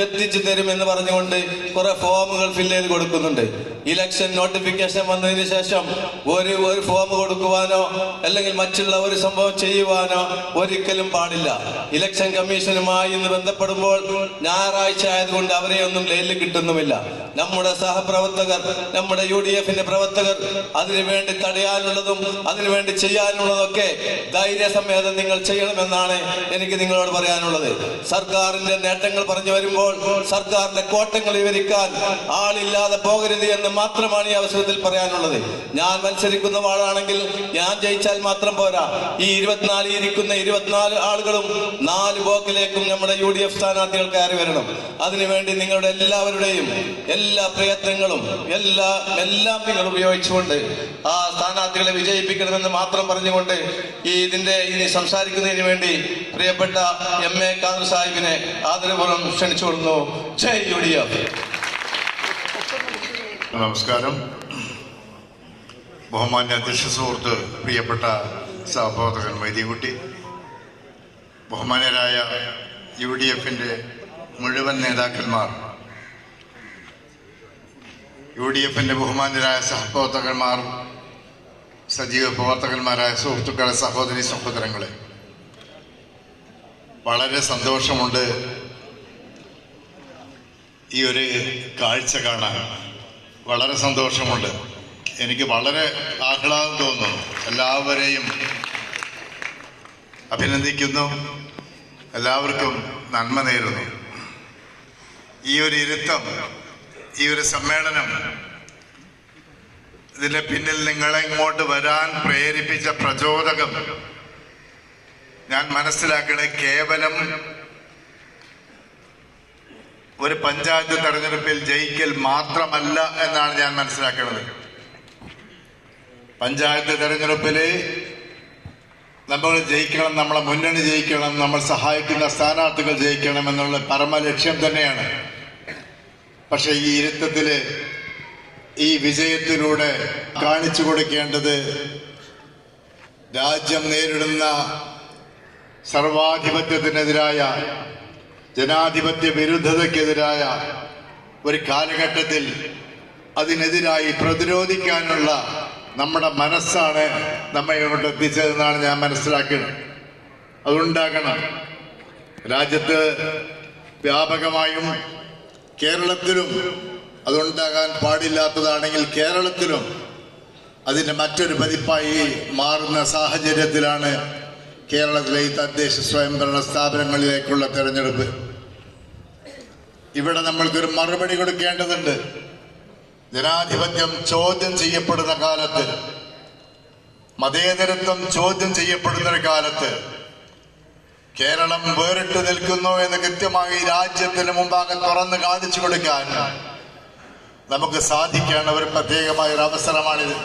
എത്തിച്ചു തരുമെന്ന് പറഞ്ഞുകൊണ്ട് കുറെ ഫോമുകൾ ഫില്ല് ചെയ്ത് കൊടുക്കുന്നുണ്ട്. ഇലക്ഷൻ നോട്ടിഫിക്കേഷൻ വന്നതിന് ശേഷം ഒരു ഫോം കൊടുക്കുവാനോ അല്ലെങ്കിൽ മറ്റുള്ള ഒരു സംഭവം ചെയ്യുവാനോ ഒരിക്കലും പാടില്ല. ഇലക്ഷൻ കമ്മീഷനുമായി ഇന്ന് ബന്ധപ്പെടുമ്പോൾ ഞായറാഴ്ച ആയതുകൊണ്ട് അവരെ ഒന്നും ലൈനിൽ കിട്ടുന്നുമില്ല. നമ്മുടെ സഹപ്രവർത്തകർ, നമ്മുടെ UDF-ന്റെ പ്രവർത്തകർ അതിനുവേണ്ടി തടയാനുള്ളതും അതിനുവേണ്ടി ചെയ്യാനുള്ളതൊക്കെ ധൈര്യസമേതം നിങ്ങൾ ചെയ്യണമെന്നാണ് എനിക്ക് നിങ്ങളോട് പറയാനുള്ളത്. സർക്കാരിന്റെ നേട്ടങ്ങൾ പറഞ്ഞു വരുമ്പോൾ സർക്കാരിന്റെ കോട്ടങ്ങൾ വിവരിക്കാൻ ആളില്ലാതെ പോകരുത് എന്ന് മാത്രമാണ് ഈ അവസരത്തിൽ പറയാനുള്ളത്. ഞാൻ മത്സരിക്കുന്ന ആളാണെങ്കിൽ ഞാൻ ജയിച്ചാൽ മാത്രം പോരാ, ഈ 24 ഇരിക്കുന്ന 24 ആളുകളും 4 ബ്ലോക്കിലേക്കും നമ്മുടെ UDF സ്ഥാനാർത്ഥികൾ കയറി വരണം. അതിനുവേണ്ടി നിങ്ങളുടെ എല്ലാവരുടെയും എല്ലാ പ്രയത്നങ്ങളും എല്ലാം നിങ്ങൾ ഉപയോഗിച്ചുകൊണ്ട് ആ സ്ഥാനാർത്ഥികളെ വിജയിപ്പിക്കണമെന്ന് മാത്രം പറഞ്ഞുകൊണ്ട് ഇനി സംസാരിക്കുന്നതിന് വേണ്ടി പ്രിയപ്പെട്ട MA ഖാദർ സാഹിബിനെ ആദരപൂർവ്വം ക്ഷണിച്ചുകൊള്ളുന്നു. ജയ് UDF. നമസ്കാരം. ബഹുമാന്യ അധ്യക്ഷ സുഹൃത്ത് പ്രിയപ്പെട്ട സഹപ്രവർത്തകൻ വൈദ്യകുട്ടി, ബഹുമാന്യരായ UDF-ന്റെ മുഴുവൻ നേതാക്കന്മാർ, UDF-ന്റെ ബഹുമാന്യരായ സഹപ്രവർത്തകന്മാർ, സജീവ പ്രവർത്തകന്മാരായ സുഹൃത്തുക്കളെ, സഹോദരി സഹോദരങ്ങളെ, വളരെ സന്തോഷമുണ്ട് ഈ ഒരു കാഴ്ച കാണാൻ. വളരെ സന്തോഷമുണ്ട്. എനിക്ക് വളരെ ആഹ്ലാദം തോന്നുന്നു. എല്ലാവരെയും അഭിനന്ദിക്കുന്നു. എല്ലാവർക്കും നന്മ നേരുന്നു. ഈ ഒരു ഇരുത്തം, ഈ ഒരു സമ്മേളനം, ഇതിന്റെ പിന്നിൽ നിങ്ങളെ ഇങ്ങോട്ട് വരാൻ പ്രേരിപ്പിച്ച പ്രചോദകം ഞാൻ മനസ്സിലാക്കണേ കേവലം ഒരു പഞ്ചായത്ത് തെരഞ്ഞെടുപ്പിൽ ജയിക്കൽ മാത്രമല്ല എന്നാണ് ഞാൻ മനസ്സിലാക്കുന്നത്. പഞ്ചായത്ത് തെരഞ്ഞെടുപ്പിൽ നമ്മൾ ജയിക്കണം, നമ്മളെ മുന്നണി ജയിക്കണം, നമ്മൾ സഹായിക്കുന്ന സ്ഥാനാർത്ഥികൾ ജയിക്കണം എന്നുള്ള പരമലക്ഷ്യം തന്നെയാണ്. പക്ഷെ ഈ ഇരുത്തത്തിൽ ഈ വിജയത്തിലൂടെ കാണിച്ചു കൊടുക്കേണ്ടത് രാജ്യം നേരിടുന്ന സർവാധിപത്യത്തിനെതിരായ, ജനാധിപത്യ വിരുദ്ധതയ്ക്കെതിരായ ഒരു കാലഘട്ടത്തിൽ അതിനെതിരായി പ്രതിരോധിക്കാനുള്ള നമ്മുടെ മനസ്സാണ് നമ്മെ ഇങ്ങോട്ട് എത്തിച്ചതെന്നാണ് ഞാൻ മനസ്സിലാക്കുന്നത്. അതുണ്ടാകണം. രാജ്യത്ത് വ്യാപകമായും കേരളത്തിലും അതുണ്ടാകാൻ പാടില്ലാത്തതാണെങ്കിൽ കേരളത്തിലും അതിൻ്റെ മറ്റൊരു പതിപ്പായി മാറുന്ന സാഹചര്യത്തിലാണ് കേരളത്തിലെ ഈ തദ്ദേശ സ്വയംഭരണ സ്ഥാപനങ്ങളിലേക്കുള്ള തെരഞ്ഞെടുപ്പ്. ഇവിടെ നമ്മൾക്കൊരു മറുപടി കൊടുക്കേണ്ടതുണ്ട്. ജനാധിപത്യം ചോദ്യം ചെയ്യപ്പെടുന്ന കാലത്ത്, മതേതരത്വം ചോദ്യം ചെയ്യപ്പെടുന്ന ഒരു കാലത്ത് കേരളം വേറിട്ട് നിൽക്കുന്നു എന്ന് കൃത്യമായി രാജ്യത്തിന് മുമ്പാകെ തുറന്ന് കാണിച്ചു കൊടുക്കാൻ നമുക്ക് സാധിക്കേണ്ട ഒരു പ്രത്യേകമായ ഒരു അവസരമാണിത്.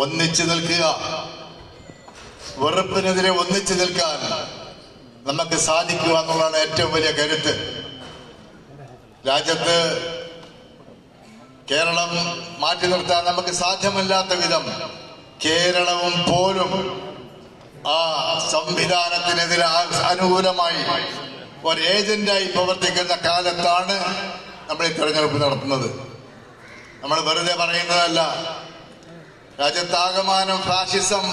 ഒന്നിച്ചു നിൽക്കുക, വെറുപ്പിനെതിരെ ഒന്നിച്ചു നിൽക്കാൻ നമുക്ക് സാധിക്കുക എന്നുള്ളതാണ് ഏറ്റവും വലിയ കരുത്ത്. രാജ്യത്ത് കേരളം മാറ്റി നിർത്താൻ നമുക്ക് സാധ്യമല്ലാത്ത വിധം കേരളവും പോലും ആ സംവിധാനത്തിനെതിരെ അനുകൂലമായി ഒരു ഏജന്റായി പ്രവർത്തിക്കുന്ന കാലത്താണ് നമ്മൾ ഈ തെരഞ്ഞെടുപ്പ് നടത്തുന്നത്. നമ്മൾ വെറുതെ പറയുന്നതല്ല. രാജ്യത്താകമാനം ഫാഷിസം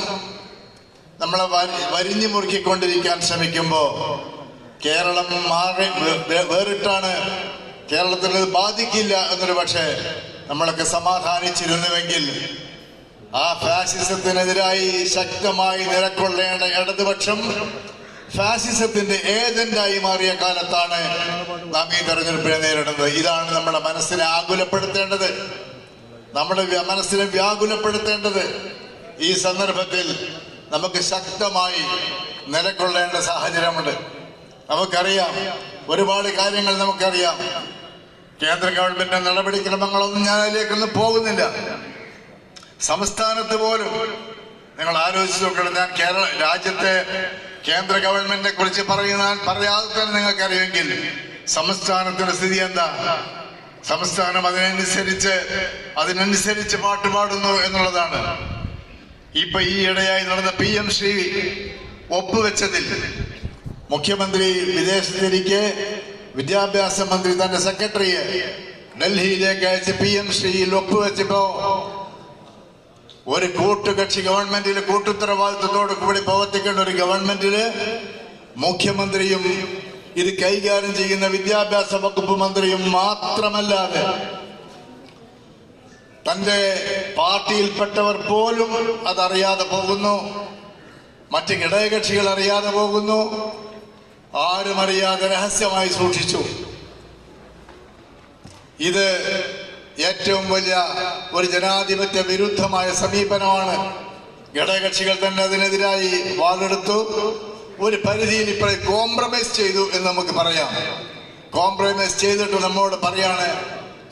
നമ്മളെ വരിഞ്ഞു മുറുക്കിക്കൊണ്ടിരിക്കാൻ ശ്രമിക്കുമ്പോൾ കേരളം വേറിട്ടാണ്, കേരളത്തിൽ ബാധിക്കില്ല എന്നൊരു പക്ഷേ നമ്മളൊക്കെ സമാധാനിച്ചിരുന്നുവെങ്കിൽ ആ ഫാസിസത്തിനെതിരായി ശക്തമായി നിലകൊള്ളേണ്ട ഇടതുപക്ഷം ഫാസിസത്തിന്റെ ഏജന്റായി മാറിയ കാലത്താണ് നാം ഈ തെരഞ്ഞെടുപ്പിനെ നേരിടുന്നത്. ഇതാണ് നമ്മുടെ മനസ്സിനെ ആകുലപ്പെടുത്തേണ്ടത്, നമ്മുടെ മനസ്സിനെ വ്യാകുലപ്പെടുത്തേണ്ടത്. ഈ സന്ദർഭത്തിൽ നമുക്ക് ശക്തമായി നിലകൊള്ളേണ്ട സാഹചര്യമുണ്ട്. നമുക്കറിയാം, ഒരുപാട് കാര്യങ്ങൾ നമുക്കറിയാം. കേന്ദ്ര ഗവൺമെന്റിന്റെ നടപടിക്രമങ്ങളൊന്നും ഞാൻ അതിലേക്കൊന്നും പോകുന്നില്ല. സംസ്ഥാനത്ത് പോലും നിങ്ങൾ ആലോചിച്ച് നോക്കണം. ഞാൻ രാജ്യത്തെ കേന്ദ്ര ഗവൺമെന്റിനെ കുറിച്ച് പറയാതെ തന്നെ നിങ്ങൾക്കറിയുമെങ്കിൽ സംസ്ഥാനത്തിന്റെ സ്ഥിതി എന്താ? സംസ്ഥാനം അതിനനുസരിച്ച് പാട്ടുപാടുന്നു എന്നുള്ളതാണ്. ഇപ്പൊ ഈ ഇടയായി നടന്ന PM ശ്രീ ഒപ്പുവെച്ചതിൽ മുഖ്യമന്ത്രി വിദേശത്തിരിക്കെ വിദ്യാഭ്യാസ മന്ത്രി തന്റെ സെക്രട്ടറിയെ ഡൽഹിയിലേക്ക് അയച്ച് PMCയിൽ ഒപ്പുവെച്ചപ്പോ ഒരു കൂട്ടുകക്ഷി ഗവൺമെന്റിൽ കൂട്ടുത്തരവാദിത്വത്തോട് കൂടി പ്രവർത്തിക്കേണ്ട ഒരു ഗവൺമെന്റില് മുഖ്യമന്ത്രിയും ഇത് കൈകാര്യം ചെയ്യുന്ന വിദ്യാഭ്യാസ വകുപ്പ് മന്ത്രിയും മാത്രമല്ലാതെ തന്റെ പാർട്ടിയിൽപ്പെട്ടവർ പോലും അതറിയാതെ പോകുന്നു. മറ്റ് ഘടകകക്ഷികൾ അറിയാതെ പോകുന്നു. ആരും അറിയാതെ രഹസ്യമായി സൂക്ഷിച്ചു. ഇത് ഏറ്റവും വലിയ ഒരു ജനാധിപത്യ വിരുദ്ധമായ സമീപനമാണ്. ഘടകകക്ഷികൾ തന്നെ അതിനെതിരായി വാളെടുത്തു. ഒരു പരിധിയിൽ ഇപ്പോൾ കോംപ്രമൈസ് ചെയ്തു എന്ന് നമുക്ക് പറയാം. കോംപ്രമൈസ് ചെയ്തിട്ട് നമ്മോട് പറയാണ്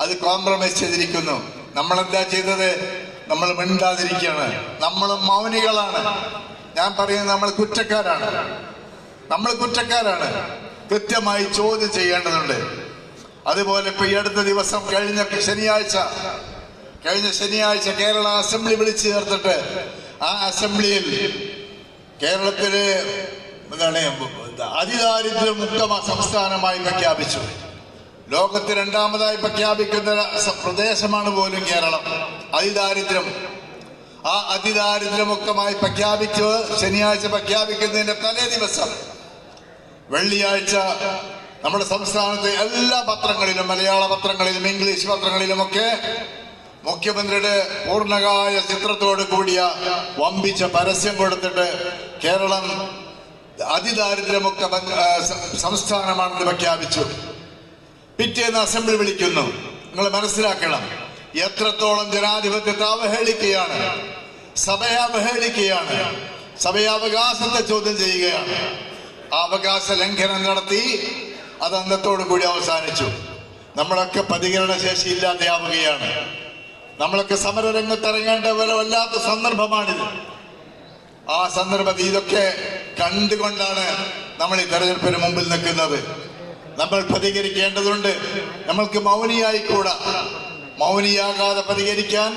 അത് കോംപ്രമൈസ് ചെയ്തിരിക്കുന്നു. നമ്മളെന്താ ചെയ്തത്? നമ്മൾ മിണ്ടാതിരിക്കുകയാണ്. നമ്മൾ മൗനികളാണ്. ഞാൻ പറയുന്നത് നമ്മൾ കുറ്റക്കാരാണ്. കൃത്യമായി ചോദ്യം ചെയ്യേണ്ടതുണ്ട്. അതുപോലെ ഇപ്പൊ ഈ അടുത്ത ദിവസം കഴിഞ്ഞ ശനിയാഴ്ച കേരള അസംബ്ലി വിളിച്ചു ചേർത്തിട്ട് ആ അസംബ്ലിയിൽ കേരളത്തിലെ അതിദാരിദ്ര്യമുക്ത സംസ്ഥാനമായി പ്രഖ്യാപിച്ചു. ലോകത്ത് രണ്ടാമതായി പ്രഖ്യാപിക്കുന്ന പ്രദേശമാണ് പോലും കേരളം. അതിദാരിദ്ര്യമുക്തമായി ശനിയാഴ്ച പ്രഖ്യാപിക്കുന്നതിന്റെ തലേ ദിവസം വെള്ളിയാഴ്ച നമ്മുടെ സംസ്ഥാനത്തെ എല്ലാ പത്രങ്ങളിലും, മലയാള പത്രങ്ങളിലും ഇംഗ്ലീഷ് പത്രങ്ങളിലുമൊക്കെ മുഖ്യമന്ത്രിയുടെ പൂർണ്ണകായ ചിത്രത്തോട് കൂടിയ വമ്പിച്ച പരസ്യം കൊടുത്തിട്ട് കേരളം അതിദാരിദ്ര്യമുക്ത സംസ്ഥാനമാണെന്ന് പ്രഖ്യാപിച്ചു. പിറ്റേന്ന് അസംബ്ലി വിളിക്കുന്നു. നിങ്ങൾ മനസ്സിലാക്കണം എത്രത്തോളം ജനാധിപത്യത്തെ അവഹേളിക്കുകയാണ്, സഭയെ അവഹേളിക്കുകയാണ്, സഭയാവകാശത്തെ ചോദ്യം ചെയ്യുകയാണ്. ആ അവകാശ ലംഘനം നടത്തി അത് അന്നത്തോടു കൂടി അവസാനിച്ചു. നമ്മളൊക്കെ പ്രതികരണ ശേഷി ഇല്ലാതെയാവുകയാണ്. നമ്മളൊക്കെ സമരരംഗത്തിറങ്ങേണ്ട പോലെ വല്ലാത്ത സന്ദർഭമാണിത്. ആ സന്ദർഭത്തിൽ ഇതൊക്കെ കണ്ടുകൊണ്ടാണ് നമ്മൾ ഈ തെരഞ്ഞെടുപ്പിന് മുമ്പിൽ നിൽക്കുന്നത്. നമ്മൾ പ്രതികരിക്കേണ്ടതുണ്ട്. നമ്മൾക്ക് മൗനിയായിക്കൂടാ. മൗനിയാകാതെ പ്രതികരിക്കാൻ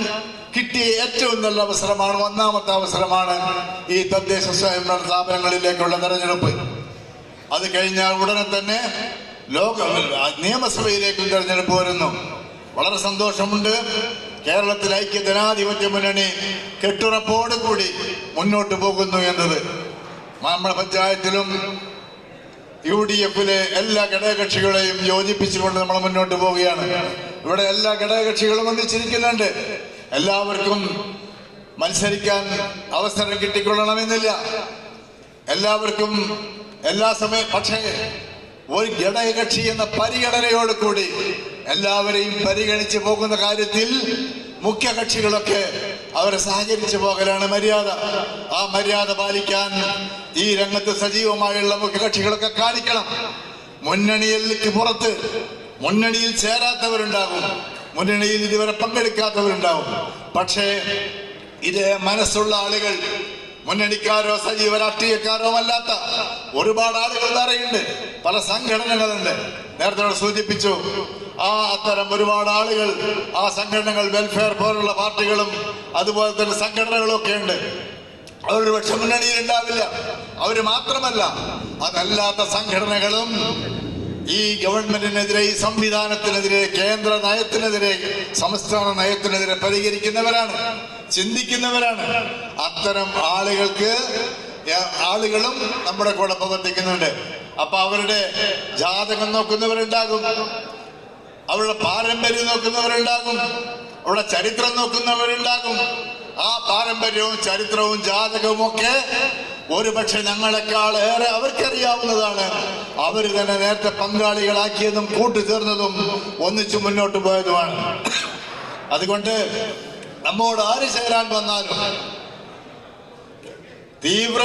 കിട്ടിയ ഏറ്റവും നല്ല അവസരമാണ്, ഒന്നാമത്തെ അവസരമാണ് ഈ തദ്ദേശ സ്വയംഭരണ സ്ഥാപനങ്ങളിലേക്കുള്ള തെരഞ്ഞെടുപ്പ്. അത് കഴിഞ്ഞാൽ ഉടനെ തന്നെ നിയമസഭയിലേക്കും തെരഞ്ഞെടുപ്പ് വരുന്നു. വളരെ സന്തോഷമുണ്ട്. കേരളത്തിൽ ഐക്യ ജനാധിപത്യ മുന്നണി കെട്ടുറപ്പോട് കൂടി മുന്നോട്ട് പോകുന്നു എന്നത്. നമ്മുടെ പഞ്ചായത്തിലും UDFിലെ എല്ലാ ഘടകകക്ഷികളെയും യോജിപ്പിച്ചുകൊണ്ട് നമ്മൾ മുന്നോട്ട് പോവുകയാണ്. ഇവിടെ എല്ലാ ഘടകകക്ഷികളും ഒന്നിച്ചിരിക്കുന്നുണ്ട്. എല്ലാവർക്കും മത്സരിക്കാൻ അവസരം കിട്ടിക്കൊള്ളണമെന്നില്ല, എല്ലാവർക്കും എല്ലാ സമയം. പക്ഷേ ഒരു ഘടകകക്ഷി എന്ന പരിഗണനയോട് കൂടി എല്ലാവരെയും പരിഗണിച്ച് പോകുന്ന കാര്യത്തിൽ മുഖ്യ കക്ഷികളൊക്കെ അവരെ സഹകരിച്ചു പോകലാണ് മര്യാദ. ആ മര്യാദ പാലിക്കാൻ ഈ രംഗത്ത് സജീവമായുള്ള മുഖ്യ കക്ഷികളൊക്കെ കാണിക്കണം. മുന്നണിയിലേക്ക് പുറത്ത് മുന്നണിയിൽ ചേരാത്തവരുണ്ടാകും, മുന്നണിയിൽ ഇതുവരെ പങ്കെടുക്കാത്തവരുണ്ടാകും. പക്ഷേ ഇതേ മനസ്സുള്ള ആളുകൾ, മുന്നണിക്കാരോ സജീവ രാഷ്ട്രീയക്കാരോ അല്ലാത്ത ഒരുപാട് ആളുകൾ വേറെയുണ്ട്, പല സംഘടനകളുണ്ട്. നേരത്തെ സൂചിപ്പിച്ചു, അത്തരം ഒരുപാട് ആളുകൾ, ആ സംഘടനകൾ വെൽഫെയർ പോലുള്ള പാർട്ടികളും അതുപോലെ തന്നെ സംഘടനകളും ഒക്കെ ഉണ്ട്. അവരൊരു പക്ഷെ മുന്നണിയിൽ ഉണ്ടാവില്ല. അവര് മാത്രമല്ല, അതല്ലാത്ത സംഘടനകളും ഈ ഗവൺമെന്റിനെതിരെ, ഈ സംവിധാനത്തിനെതിരെ, കേന്ദ്ര നയത്തിനെതിരെ, സംസ്ഥാന നയത്തിനെതിരെ പ്രതികരിക്കുന്നവരാണ്, ചിന്തിക്കുന്നവരാണ്. അത്തരം ആളുകളും നമ്മുടെ കൂടെ പ്രവർത്തിക്കുന്നുണ്ട്. അപ്പൊ അവരുടെ ജാതകം നോക്കുന്നവരുണ്ടാകും, അവരുടെ പാരമ്പര്യം നോക്കുന്നവരുണ്ടാകും, അവരുടെ ചരിത്രം നോക്കുന്നവരുണ്ടാകും. ആ പാരമ്പര്യവും ചരിത്രവും ജാതകവും ഒക്കെ ഒരുപക്ഷെ ഞങ്ങളെക്കാൾ ഏറെ അവർക്കറിയാവുന്നതാണ്. അവർ തന്നെ നേരത്തെ പങ്കാളികളാക്കിയതും കൂട്ടുചേർന്നതും ഒന്നിച്ചു മുന്നോട്ട് പോയതുമാണ്. അതുകൊണ്ട് നമ്മോട് ആര് ചേരാൻ വന്നാലും, തീവ്ര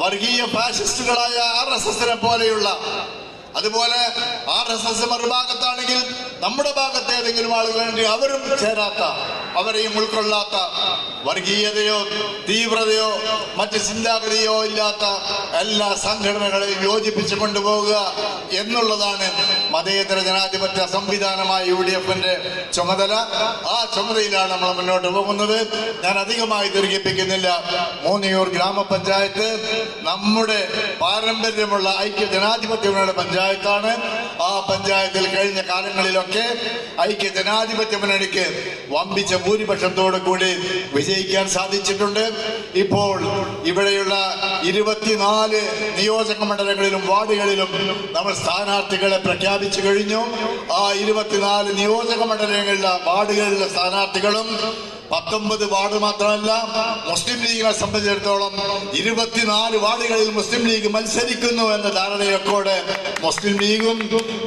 വർഗീയ ഫാഷിസ്റ്റുകളായ RSSനെ പോലെയുള്ള, അതുപോലെ RSS മറുഭാഗത്താണെങ്കിൽ നമ്മുടെ ഭാഗത്ത് ഏതെങ്കിലും ആളുകളുണ്ടെങ്കിൽ അവരും ചേരാത്ത, അവരെയും ഉൾക്കൊള്ളാത്ത, വർഗീയതയോ തീവ്രതയോ മറ്റ് ചിന്താഗതിയോ ഇല്ലാത്ത എല്ലാ സംഘടനകളെയും യോജിപ്പിച്ചു കൊണ്ടുപോകുക എന്നുള്ളതാണ് മതേതര ജനാധിപത്യ സംവിധാനമായ UDFന്റെ ചുമതല. ആ ചുമതലയിലാണ് നമ്മൾ മുന്നോട്ട് പോകുന്നത്. ഞാൻ അധികമായി ദീർഘിപ്പിക്കുന്നില്ല. മൂന്നിയൂർ ഗ്രാമപഞ്ചായത്ത് നമ്മുടെ പാരമ്പര്യമുള്ള ഐക്യ ജനാധിപത്യ പഞ്ചായത്ത് പഞ്ചായത്താണ്. ആ പഞ്ചായത്തിൽ കഴിഞ്ഞ കാലങ്ങളിലൊക്കെ ഐക്യ ജനാധിപത്യ മുന്നണിക്ക് വമ്പിച്ച ഭൂരിപക്ഷത്തോടു കൂടി വിജയിക്കാൻ സാധിച്ചിട്ടുണ്ട്. ഇപ്പോൾ ഇവിടെയുള്ള 24 നിയോജക മണ്ഡലങ്ങളിലും വാർഡുകളിലും നമ്മൾ സ്ഥാനാർത്ഥികളെ പ്രഖ്യാപിച്ചു കഴിഞ്ഞു. ആ 24 നിയോജക മണ്ഡലങ്ങളിലെ വാർഡുകളിലെ സ്ഥാനാർത്ഥികളും 19 വാർഡ് മാത്രമല്ല, മുസ്ലിം ലീഗിനെ സംബന്ധിച്ചിടത്തോളം 24 വാർഡുകളിൽ മുസ്ലിം ലീഗ് മത്സരിക്കുന്നു എന്ന ധാരണയൊക്കെ മുസ്ലിം ലീഗും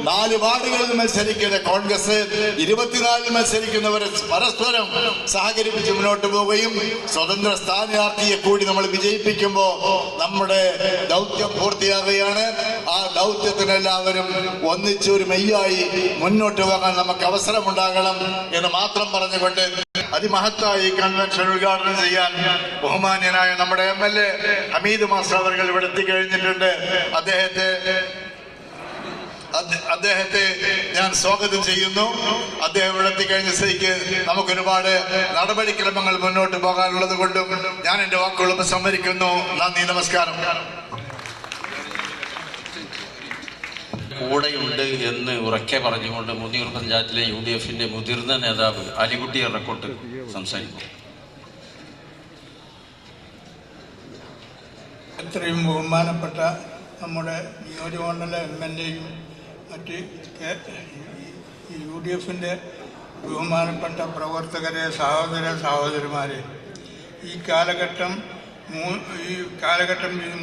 4 വാർഡുകളിൽ മത്സരിക്കുന്ന കോൺഗ്രസ് 24 മത്സരിക്കുന്നവരെ പരസ്പരം സഹകരിപ്പിച്ച് മുന്നോട്ട് പോവുകയും സ്വതന്ത്ര സ്ഥാനാർത്ഥിയെ കൂടി നമ്മൾ വിജയിപ്പിക്കുമ്പോൾ നമ്മുടെ ദൗത്യം പൂർത്തിയാകുകയാണ്. ആ ദൗത്യത്തിന് എല്ലാവരും ഒന്നിച്ചൊരു മെയ്യായി മുന്നോട്ട് പോകാൻ നമുക്ക് അവസരമുണ്ടാകണം എന്ന് മാത്രം പറഞ്ഞുകൊണ്ട് അതിമഹത്തായി കൺവെൻഷൻ ഉദ്ഘാടനം ചെയ്യാൻ ബഹുമാന്യനായ നമ്മുടെ MLA ഹമീദ് മാസ്റ്റർ അവർ ഇവിടെ എത്തിക്കഴിഞ്ഞിട്ടുണ്ട്. അദ്ദേഹത്തെ ഞാൻ സ്വാഗതം ചെയ്യുന്നു. അദ്ദേഹം ഇവിടെ എത്തിക്കഴിഞ്ഞ സ്ഥിതിക്ക് നമുക്കൊരുപാട് നടപടിക്രമങ്ങൾ മുന്നോട്ട് പോകാനുള്ളത് കൊണ്ടും ഞാൻ എന്റെ വാക്കുകൾ ഉപസംഹരിക്കുന്നു. നന്ദി, നമസ്കാരം. കൂടെയുണ്ട് എന്ന് ഉറക്കെ പറഞ്ഞുകൊണ്ട് മുന്നൂർ പഞ്ചായത്തിലെ UDFന്റെ മുതിർന്ന നേതാവ് അലിക്കുട്ടി എറക്കോട്ട് സംസാരിക്കും. എത്രയും ബഹുമാനപ്പെട്ട നമ്മുടെ നിയോജകമണ്ഡല MLAയും മറ്റ് UDFന്റെ ബഹുമാനപ്പെട്ട പ്രവർത്തകരെ, സഹോദരന്മാരെ, ഈ കാലഘട്ടം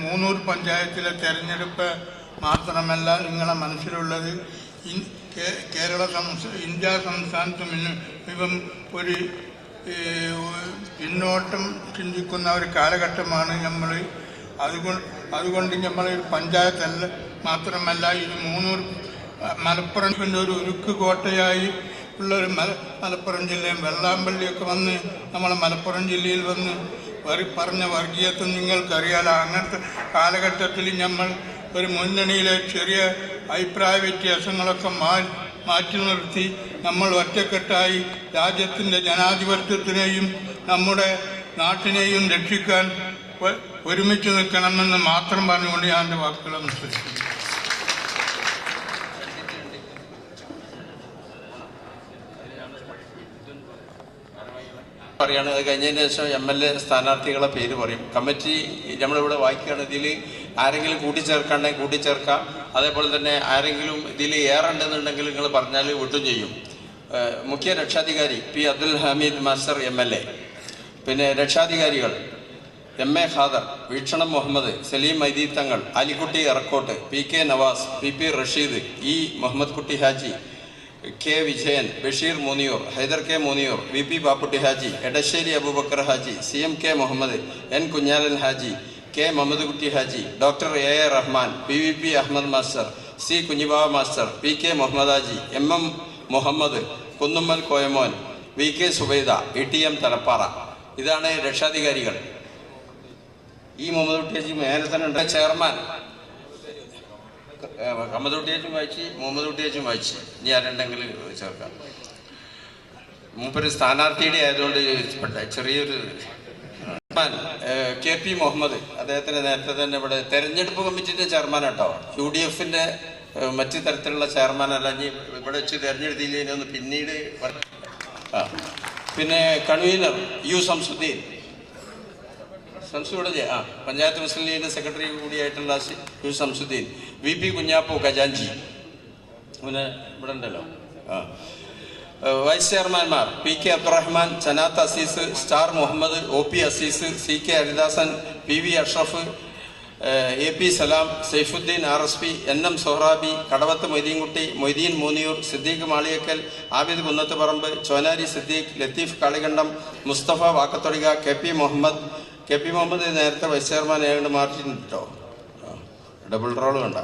മൂന്നൂർ പഞ്ചായത്തിലെ തെരഞ്ഞെടുപ്പ് മാത്രമല്ല നിങ്ങളെ മനസ്സിലുള്ളത്. ഇന്ത്യ സംസ്ഥാനത്തും ഇപ്പം ഒരു പിന്നോട്ടം ചിന്തിക്കുന്ന ഒരു കാലഘട്ടമാണ് നമ്മൾ. അതുകൊണ്ട് നമ്മൾ പഞ്ചായത്തല്ല മാത്രമല്ല, ഇത് മൂന്നൂർ മലപ്പുറത്തിൻ്റെ ഒരു ഉരുക്ക് കോട്ടയായി ഉള്ളൊരു മലപ്പുറം ജില്ലയും വെള്ളാമ്പള്ളിയൊക്കെ വന്ന് നമ്മളെ മലപ്പുറം ജില്ലയിൽ വന്ന് പറഞ്ഞ വർഗീയത്വം നിങ്ങൾക്കറിയാലോ. അങ്ങനത്തെ കാലഘട്ടത്തിൽ നമ്മൾ ഒരു മുന്നണിയിലെ ചെറിയ അഭിപ്രായ വ്യത്യാസങ്ങളൊക്കെ മാറ്റി നിർത്തി നമ്മൾ ഒറ്റക്കെട്ടായി രാജ്യത്തിൻ്റെ ജനാധിപത്യത്തിനെയും നമ്മുടെ നാട്ടിനെയും രക്ഷിക്കാൻ ഒരുമിച്ച് നിൽക്കണമെന്ന് മാത്രം പറഞ്ഞുകൊണ്ട് ഞാൻ എൻ്റെ വാക്കുകൾ അനുസരിക്കുന്നു. പറയാണ്. അത് കഴിഞ്ഞതിന് ശേഷം MLA സ്ഥാനാർത്ഥികളെ പേര് പറയും. കമ്മിറ്റി നമ്മളിവിടെ വായിക്കുകയാണ്. ഇതിൽ ആരെങ്കിലും കൂട്ടിച്ചേർക്കാണ്ടെങ്കിൽ കൂട്ടിച്ചേർക്കാം. അതേപോലെ തന്നെ ആരെങ്കിലും ഇതിൽ ഏറുണ്ടെന്നുണ്ടെങ്കിൽ നിങ്ങൾ പറഞ്ഞാൽ വിട്ടും ചെയ്യും. മുഖ്യ രക്ഷാധികാരി P. Abdul Hameed master MLA, പിന്നെ രക്ഷാധികാരികൾ MA ഖാദർ, വീക്ഷണം Muhammad, Saleem മൈദീത്തങ്ങൾ, Alikutty എറക്കോട്ട്, PK Nawaz, PP Rasheed, E. Muhammad Kutty Haji, K. Vijayan, Basheer Muniyur, Hyder K. Muniyur, VP Papputty Haji, Edassery Abubakar Haji, CM K. Muhammad, N. Kunhalan Haji, K. Muhammad Kutty Haji, doctor A. Rahman, PVP Ahammed master, C. Kunhibava master, PK Muhammad Haji, MM Muhammad, Kunnummal Koyamon, VK Zubaida, ATM Thalappara. ഇതാണ് രക്ഷാധികാരികൾ. ഈ മുഹമ്മദ് കുട്ടി ഹാജി മേലെ തന്നെ ഉണ്ട്. ചെയർമാൻ മുഹമ്മദ് കുട്ടിയേച്ചും വായിച്ച്, മുഹമ്മദ് കുട്ടിയേച്ചും വായിച്ച്. ഇനി ആരുണ്ടെങ്കിൽ ചേർക്കാം. മൂപ്പര് സ്ഥാനാർത്ഥിയുടെ ആയതുകൊണ്ട് ചെറിയൊരു KP മുഹമ്മദ്, അദ്ദേഹത്തിന് നേരത്തെ തന്നെ ഇവിടെ തെരഞ്ഞെടുപ്പ് കമ്മിറ്റിന്റെ ചെയർമാൻ കേട്ടോ. UDFന്റെ മറ്റു തരത്തിലുള്ള ചെയർമാനല്ല. ഇനി ഇവിടെ വെച്ച് തെരഞ്ഞെടുത്തില്ലെന്ന് പിന്നീട്. പിന്നെ കൺവീനർ U. സംസുദ്ദീൻ, ഇവിടെ പഞ്ചായത്ത് മുസ്ലിം ലീഗിന്റെ സെക്രട്ടറി കൂടിയായിട്ടുള്ള U. സംസുദ്ദീൻ, VP കുഞ്ഞാപ്പു ഖജാൻജി, പിന്നെ ഇവിടെ ഉണ്ടല്ലോ. വൈസ് ചെയർമാൻമാർ PK Abdurahman, Sanath Azeez, star Muhammad, OP Azeez, CK Haridasan, PV Ashraf, AP Salam, Saifuddin RSP, NM Sohrabi, Kadavath Moideenkutty, Moideen Munniyur, Siddique Maliyakkal, Abid Kunnathuparamba, Chonari Siddique, Latheef Kalikandam, Musthafa Vakkathodika, KP Muhammad. KP Muhammad നേരത്തെ വൈസ് ചെയർമാൻ ആയതുകൊണ്ട് മാറ്റിയിട്ടുണ്ട് കേട്ടോ, ഡബിൾ റോൾ വേണ്ട.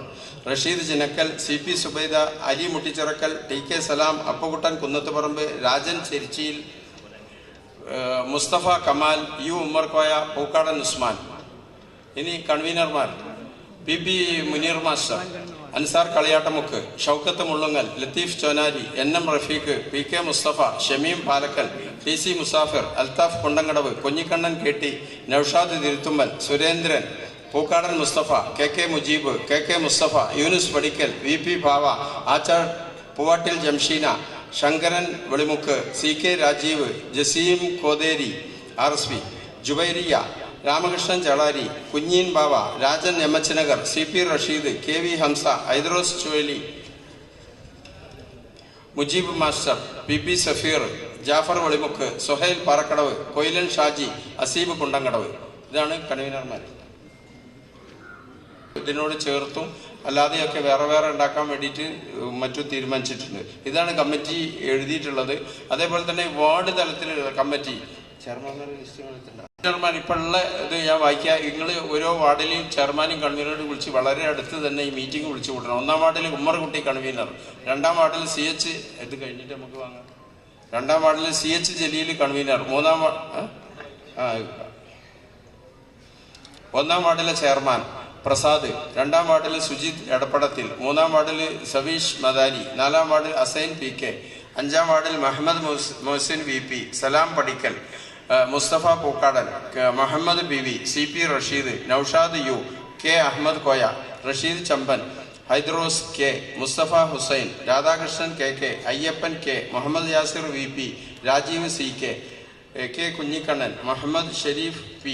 റഷീദ് ചിനക്കൽ, CP സുബൈദ, അലി മുട്ടിച്ചിറക്കൽ, TK സലാം, അപ്പുകുട്ടൻ കുന്നത്തുപറമ്പ്, രാജൻ ചെരിച്ചിയിൽ, മുസ്തഫ കമാൽ, U. ഉമ്മർ കോയ, പൂക്കാടൻ ഉസ്മാൻ. ഇനി കൺവീനർമാർ PP Muneer master, Ansar Kaliyattamukku, Shoukath Mullungal, Latheef Chonari, NM Rafeeq, PK Musthafa, Shameem Palakkal, TC Musafir, Althaf Kundankadavu, Kunjikannan KT, Noushad Thiruthummal, Surendran, Pookkadan Musthafa, K Mujeeb, K Musthafa, Yunus Padikkal, VP Bava, Achar Poovattil Jamsheena, Shankaran Velimukku, CK Rajeev, Jaseem Kotheri RSP, Jubairiya, Ramakrishnan Chelari, Kunheen Bava, Rajan Emmachanagar, CP Rasheed, KV Hamza, Aidrose Chuvali, Mujeeb master, PP Safeer, Jafar Velimukku, Suhail Parakkadavu, കൊയിലൻ Shaji, Aseeb കുണ്ടങ്കടവ്. ഇതാണ് കൺവീനർമാർ. ഇതിനോട് ചേർത്തും അല്ലാതെയൊക്കെ വേറെ വേറെ ഉണ്ടാക്കാൻ വേണ്ടിയിട്ട് മറ്റും തീരുമാനിച്ചിട്ടുണ്ട്. ഇതാണ് കമ്മിറ്റി എഴുതിയിട്ടുള്ളത്. അതേപോലെ തന്നെ വാർഡ് തലത്തിലുള്ള കമ്മിറ്റി ചെയർമാൻ ഇപ്പോൾ ഉള്ള ഇത് ഞാൻ വായിക്കുക. നിങ്ങൾ ഓരോ വാർഡിലെയും ചെയർമാനും കൺവീനറും വിളിച്ച് വളരെ അടുത്ത് തന്നെ ഈ മീറ്റിംഗ് വിളിച്ചു കൂട്ടണം. 1-ാം വാർഡിൽ ഉമ്മർകുട്ടി കൺവീനർ, 2-ാം വാർഡിൽ CH ഇത് കഴിഞ്ഞിട്ട് നമുക്ക് വാങ്ങാം. 2-ാം വാർഡിൽ CH ജലീൽ കൺവീനർ, 1-ാം വാർഡിലെ ചെയർമാൻ പ്രസാദ്, 2-ാം വാർഡിൽ സുജിത് എടപ്പടത്തിൽ, 3-ാം വാർഡിൽ സവീഷ് മദാരി, 4-ാം വാർഡിൽ അസൈൻ PK, 5-ാം വാർഡിൽ മുഹമ്മദ് മൊഹസിൻ VP, സലാം പടിക്കൽ, Mustafa Pookkadan, Muhammad BV, CP Rasheed, Naushad U, K Ahmed Koya, Rasheed Chemban, Hydros K, Mustafa Hussain, Radhakrishnan KK, Ayyappan K, Muhammad Yasir VP, Rajeev CK, K Kunhikannan, Muhammad Sharif P,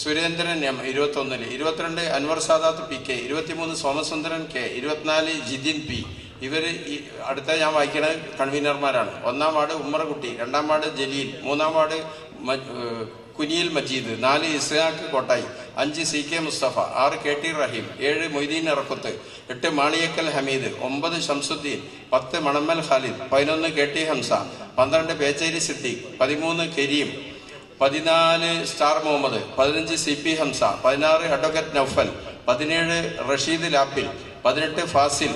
Surendran M, 21, 22 Anwar Sadath PK, 23 Somasundaran K, 24 Jithin P. ഇവർ അടുത്ത ഞാൻ വായിക്കണ കൺവീനർമാരാണ്. 1-ാം വാർഡ് ഉമ്മർകുട്ടി, 2-ാം വാർഡ് ജലീൽ, 3-ാം ward Kuniyil Majeed, 4 Ishaq Kottayi, 5 CK Musthafa, 6 KT Rahim, 7 Moideen Irakkuth, 8 Maliyakkal Hameed, 9 Shamsuddin, 10 Manammal Khalid, 11 KT Hamza, 12 Pecheri Siddique, 13 Kareem, 14 star Muhammad, 15 CP Hamza, 16 advocate Noufal, 17 Rasheed Lappil, 18 Fasil,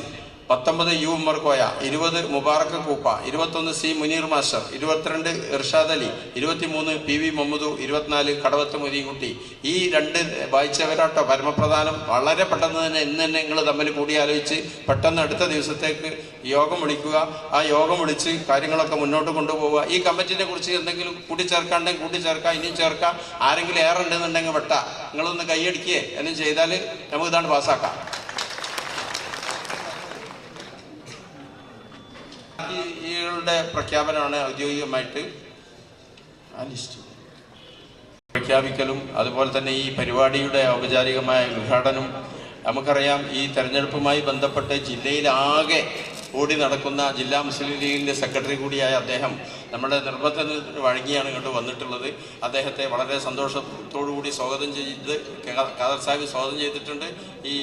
19 U Ummer Koya, 20 Mubarak Koopa, 21 C Muneer master, 22 Irshad Ali, 23 PV മുഹമ്മദു, 24 കടവത്ത് മൊയ്തീൻകുട്ടി. ഈ 2 വായിച്ചവരാട്ടോ പരമപ്രധാനം. വളരെ പെട്ടെന്ന് തന്നെ ഇന്ന് തന്നെ നിങ്ങൾ തമ്മിൽ കൂടിയാലോചിച്ച് പെട്ടെന്ന് അടുത്ത ദിവസത്തേക്ക് യോഗം വിളിക്കുക. ആ യോഗം വിളിച്ച് കാര്യങ്ങളൊക്കെ മുന്നോട്ട് കൊണ്ടുപോവുക. ഈ കമ്മിറ്റിനെ കുറിച്ച് എന്തെങ്കിലും കൂട്ടിച്ചേർക്കാണ്ടെങ്കിൽ കൂട്ടിച്ചേർക്കാം, ഇനിയും ചേർക്കാം. ആരെങ്കിലും ഏറെ ഉണ്ടെന്നുണ്ടെങ്കിൽ വെട്ട നിങ്ങളൊന്ന് കൈയടിക്കുകയെ എന്നും ചെയ്താൽ നമുക്ക് ഇതാണ് പാസ്സാക്കാം. യുടെ പ്രഖ്യാപനമാണ് ഔദ്യോഗികമായിട്ട് ആ ലിസ്റ്റ് പ്രഖ്യാപിക്കലും അതുപോലെ തന്നെ ഈ പരിപാടിയുടെ ഔപചാരികമായ ഉദ്ഘാടനം. നമുക്കറിയാം, ഈ തെരഞ്ഞെടുപ്പുമായി ബന്ധപ്പെട്ട് ജില്ലയിലാകെ ഓടി നടക്കുന്ന ജില്ലാ മുസ്ലിം ലീഗിൻ്റെ സെക്രട്ടറി കൂടിയായ അദ്ദേഹം നമ്മുടെ നിർബന്ധത്തിന് വഴങ്ങിയാണ് ഇങ്ങോട്ട് വന്നിട്ടുള്ളത്. അദ്ദേഹത്തെ വളരെ സന്തോഷത്തോടു കൂടി സ്വാഗതം ചെയ്ത് ഖാദർ സാഹിബ് സ്വാഗതം ചെയ്തിട്ടുണ്ട്. ഈ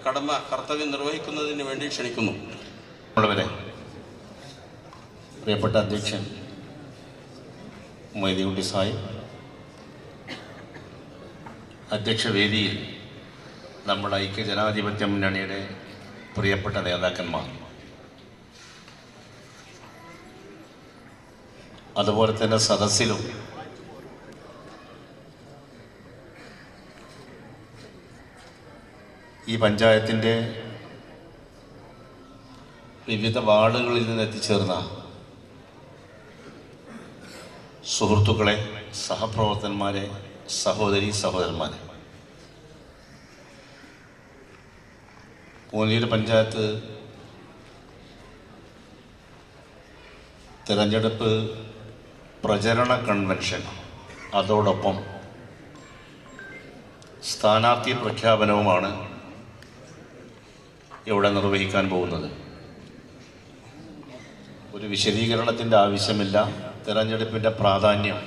കർത്തവ്യം നിർവഹിക്കുന്നതിന് വേണ്ടി ക്ഷണിക്കുന്നു. പ്രിയപ്പെട്ട അധ്യക്ഷൻ മൊയ്തീൻകുട്ടി സാഹിബ്, അധ്യക്ഷ വേദിയിൽ നമ്മുടെ ഐക്യജനാധിപത്യ മുന്നണിയുടെ പ്രിയപ്പെട്ട നേതാക്കന്മാർ, അതുപോലെ തന്നെ സദസ്സിലും ഈ പഞ്ചായത്തിൻ്റെ വിവിധ വാർഡുകളിൽ നിന്ന് എത്തിച്ചേർന്ന സുഹൃത്തുക്കളെ, സഹപ്രവർത്തകന്മാരെ, സഹോദരന്മാരെ, പൂനൂർ പഞ്ചായത്ത് തിരഞ്ഞെടുപ്പ് പ്രചരണ കൺവെൻഷൻ, അതോടൊപ്പം സ്ഥാനാർത്ഥി പ്രഖ്യാപനവുമാണ് ഇവിടെ നിർവഹിക്കാൻ പോകുന്നത്. ഒരു വിശദീകരണത്തിൻ്റെ ആവശ്യമില്ല. തിരഞ്ഞെടുപ്പിൻ്റെ പ്രാധാന്യം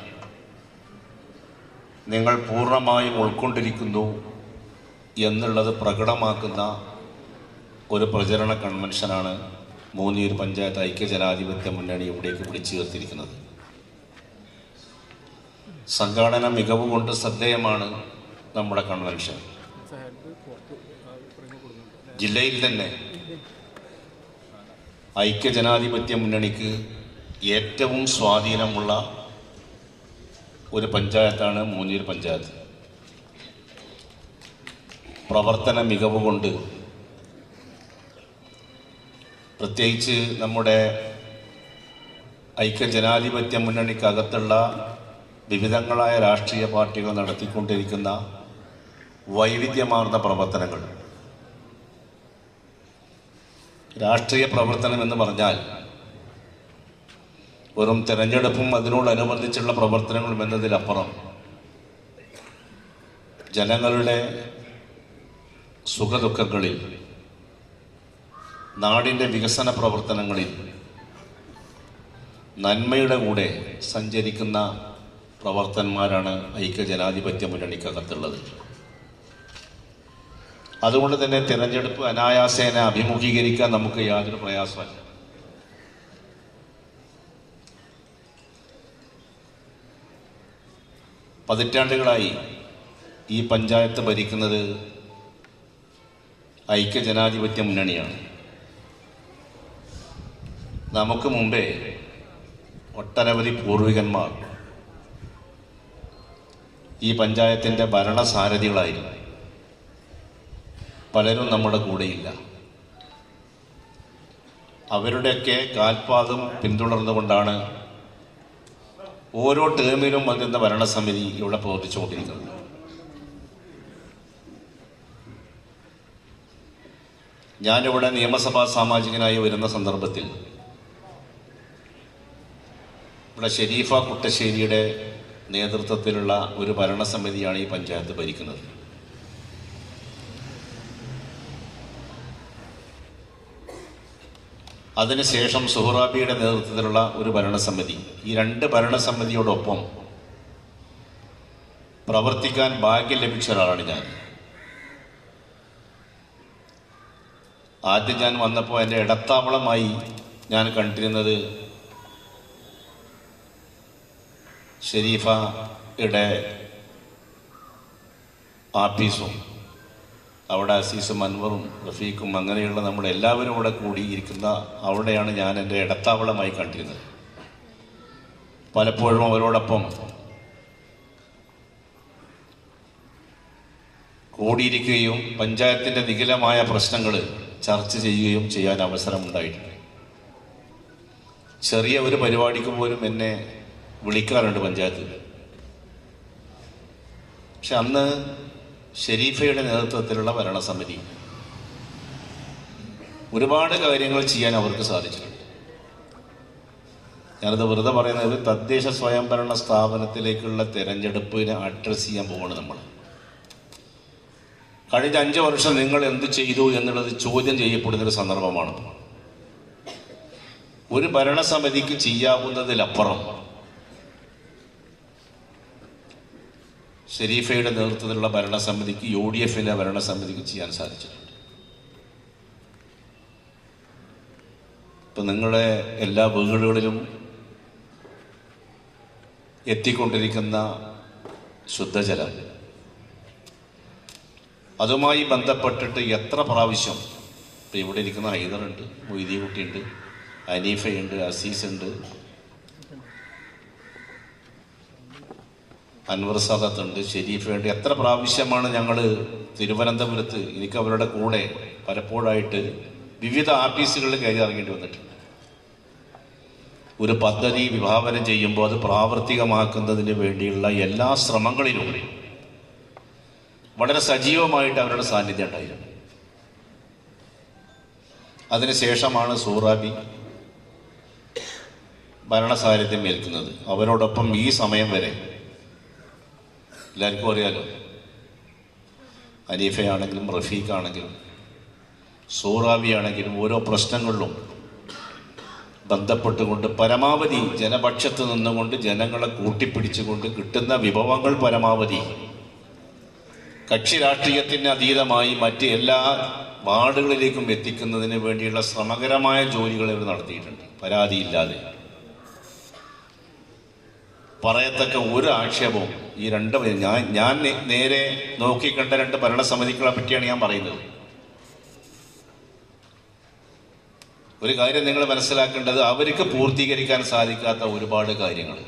നിങ്ങൾ പൂർണ്ണമായും ഉൾക്കൊണ്ടിരിക്കുന്നു എന്നുള്ളത് പ്രകടമാക്കുന്ന ഒരു പ്രചരണ കൺവെൻഷനാണ് മൂന്നൂർ പഞ്ചായത്ത് ഐക്യജനാധിപത്യ മുന്നണി ഇവിടേക്ക് വിളിച്ചു ചേർത്തിരിക്കുന്നത്. സംഘാടന മികവ് കൊണ്ട് ശ്രദ്ധേയമാണ് നമ്മുടെ കൺവെൻഷൻ. ജില്ലയിൽ തന്നെ ഐക്യജനാധിപത്യ മുന്നണിക്ക് ഏറ്റവും സ്വാധീനമുള്ള ഒരു പഞ്ചായത്താണ് മൂന്നൂർ പഞ്ചായത്ത്. പ്രവർത്തന മികവ് കൊണ്ട്, പ്രത്യേകിച്ച് നമ്മുടെ ഐക്യജനാധിപത്യ മുന്നണിക്കകത്തുള്ള വിവിധങ്ങളായ രാഷ്ട്രീയ പാർട്ടികൾ നടത്തിക്കൊണ്ടിരിക്കുന്ന വൈവിധ്യമാർന്ന പ്രവർത്തനങ്ങൾ. രാഷ്ട്രീയ പ്രവർത്തനം എന്ന് പറഞ്ഞാൽ വെറും തെരഞ്ഞെടുപ്പും അതിനോടനുബന്ധിച്ചുള്ള പ്രവർത്തനങ്ങളും എന്നതിലപ്പുറം ജനങ്ങളുടെ സുഖദുഃഖങ്ങളിൽ, നാടിൻ്റെ വികസന പ്രവർത്തനങ്ങളിൽ നന്മയുടെ കൂടെ സഞ്ചരിക്കുന്ന പ്രവർത്തകന്മാരാണ് ഐക്യജനാധിപത്യ മുന്നണിക്കകത്തുള്ളത്. അതുകൊണ്ട് തന്നെ തിരഞ്ഞെടുപ്പ് അനായാസേന അഭിമുഖീകരിക്കാൻ നമുക്ക് യാതൊരു പ്രയാസമല്ല. പതിറ്റാണ്ടുകളായി ഈ പഞ്ചായത്ത് ഭരിക്കുന്നത് ഐക്യജനാധിപത്യ മുന്നണിയാണ്. നമുക്ക് മുമ്പേ ഒട്ടനവധി പൂർവികന്മാർ ഈ പഞ്ചായത്തിൻ്റെ ഭരണസാരഥികളായിരുന്നു. പലരും നമ്മുടെ കൂടെയില്ല. അവരുടെയൊക്കെ കാൽപാദം പിന്തുടർന്നുകൊണ്ടാണ് ഓരോ ടേമിലും വരുന്ന ഭരണസമിതി ഇവിടെ പ്രവർത്തിച്ചുകൊണ്ടിരിക്കുന്നത്. ഞാനിവിടെ നിയമസഭാ സാമാജികനായി വരുന്ന സന്ദർഭത്തിൽ ഇവിടെ ഷെരീഫ കുട്ടശ്ശേരിയുടെ നേതൃത്വത്തിലുള്ള ഒരു ഭരണസമിതിയാണ് ഈ പഞ്ചായത്ത് ഭരിക്കുന്നത്. അതിനുശേഷം സുഹറാബിയുടെ നേതൃത്വത്തിലുള്ള ഒരു ഭരണസമിതി. ഈ രണ്ട് ഭരണസമിതിയോടൊപ്പം പ്രവർത്തിക്കാൻ ഭാഗ്യം ലഭിച്ച ഒരാളാണ് ഞാൻ. ആദ്യം ഞാൻ വന്നപ്പോൾ എൻ്റെ ഇടത്താവളമായി ഞാൻ കണ്ടിരുന്നത് ഷെരീഫയുടെ ആഫീസും അവിടെ അസീസും അൻവറും റഫീഖും അങ്ങനെയുള്ള നമ്മുടെ എല്ലാവരും കൂടെ കൂടിയിരിക്കുന്ന അവിടെയാണ് ഞാൻ എൻ്റെ ഇടത്താവളമായി കണ്ടിരുന്നത്. പലപ്പോഴും അവരോടൊപ്പം കൂടിയിരിക്കുകയും പഞ്ചായത്തിൻ്റെ നിഖിലമായ പ്രശ്നങ്ങൾ ചർച്ച ചെയ്യുകയും ചെയ്യാൻ അവസരമുണ്ടായിട്ടുണ്ട്. ചെറിയ ഒരു പരിപാടിക്ക് പോലും എന്നെ വിളിക്കാറുണ്ട് പഞ്ചായത്തിൽ. പക്ഷെ അന്ന് ഷെരീഫയുടെ നേതൃത്വത്തിലുള്ള ഭരണസമിതി ഒരുപാട് കാര്യങ്ങൾ ചെയ്യാൻ അവർക്ക് സാധിച്ചിട്ടുണ്ട്. ഞാനത് വെറുതെ പറയുന്നത്, ഒരു തദ്ദേശ സ്വയംഭരണ സ്ഥാപനത്തിലേക്കുള്ള തെരഞ്ഞെടുപ്പിനെ അഡ്രസ് ചെയ്യാൻ പോവാണ് നമ്മൾ. കഴിഞ്ഞ 5 വർഷം നിങ്ങൾ എന്ത് ചെയ്തു എന്നുള്ളത് ചോദ്യം ചെയ്യപ്പെടുന്നൊരു സന്ദർഭമാണ്. ഒരു ഭരണസമിതിക്ക് ചെയ്യാവുന്നതിലപ്പുറം ഷെരീഫയുടെ നേതൃത്വത്തിലുള്ള ഭരണസമിതിക്ക്, UDF-ലെ ഭരണസമിതിക്ക് ചെയ്യാൻ സാധിച്ചിട്ടുണ്ട്. ഇപ്പം നിങ്ങളുടെ എല്ലാ വീടുകളിലും എത്തിക്കൊണ്ടിരിക്കുന്ന ശുദ്ധജലം, അതുമായി ബന്ധപ്പെട്ടിട്ട് എത്ര പ്രാവശ്യം ഇപ്പം ഇവിടെ ഇരിക്കുന്ന ഹൈദറുണ്ട്, മൊയ്തീ കുട്ടിയുണ്ട്, അനീഫയുണ്ട്, അസീസുണ്ട്, അൻവർ സാദത്തുണ്ട്, ഷെരീഫയുണ്ട്. എത്ര പ്രാവശ്യമാണ് ഞങ്ങൾ തിരുവനന്തപുരത്ത്, എനിക്ക് അവരുടെ കൂടെ പലപ്പോഴായിട്ട് വിവിധ ആഫീസുകളിൽ കയറി ഇറങ്ങേണ്ടി വന്നിട്ടുണ്ട്. ഒരു പദ്ധതി വിഭാവനം ചെയ്യുമ്പോൾ അത് പ്രാവർത്തികമാക്കുന്നതിന് വേണ്ടിയുള്ള എല്ലാ ശ്രമങ്ങളിലും വളരെ സജീവമായിട്ട് അവരുടെ സാന്നിധ്യം ഉണ്ടായിരുന്നു. അതിനുശേഷമാണ് സൂറാബി ഭരണസാരഥ്യം ഏൽക്കുന്നത്. അവരോടൊപ്പം ഈ സമയം വരെ എല്ലാവർക്കും അറിയാലോ, അനീഫയാണെങ്കിലും റഫീഖാണെങ്കിലും സൂറാബിയാണെങ്കിലും ഓരോ പ്രശ്നങ്ങളിലും ബന്ധപ്പെട്ടുകൊണ്ട് പരമാവധി ജനപക്ഷത്ത് നിന്നുകൊണ്ട് ജനങ്ങളെ കൂട്ടിപ്പിടിച്ചുകൊണ്ട് കിട്ടുന്ന വിഭവങ്ങൾ പരമാവധി കക്ഷി രാഷ്ട്രീയത്തിന് അതീതമായി മറ്റ് എല്ലാ വാർഡുകളിലേക്കും എത്തിക്കുന്നതിന് വേണ്ടിയുള്ള ശ്രമകരമായ ജോലികൾ ഇവർ നടത്തിയിട്ടുണ്ട്, പരാതിയില്ലാതെ. പറയത്തക്ക ഒരു ആക്ഷേപവും ഈ രണ്ട് ഞാൻ നേരെ നോക്കിക്കണ്ട 2 ഭരണസമിതികളെ പറ്റിയാണ് ഞാൻ പറയുന്നത്. ഒരു കാര്യം നിങ്ങൾ മനസ്സിലാക്കേണ്ടത്, അവർക്ക് പൂർത്തീകരിക്കാൻ സാധിക്കാത്ത ഒരുപാട് കാര്യങ്ങൾ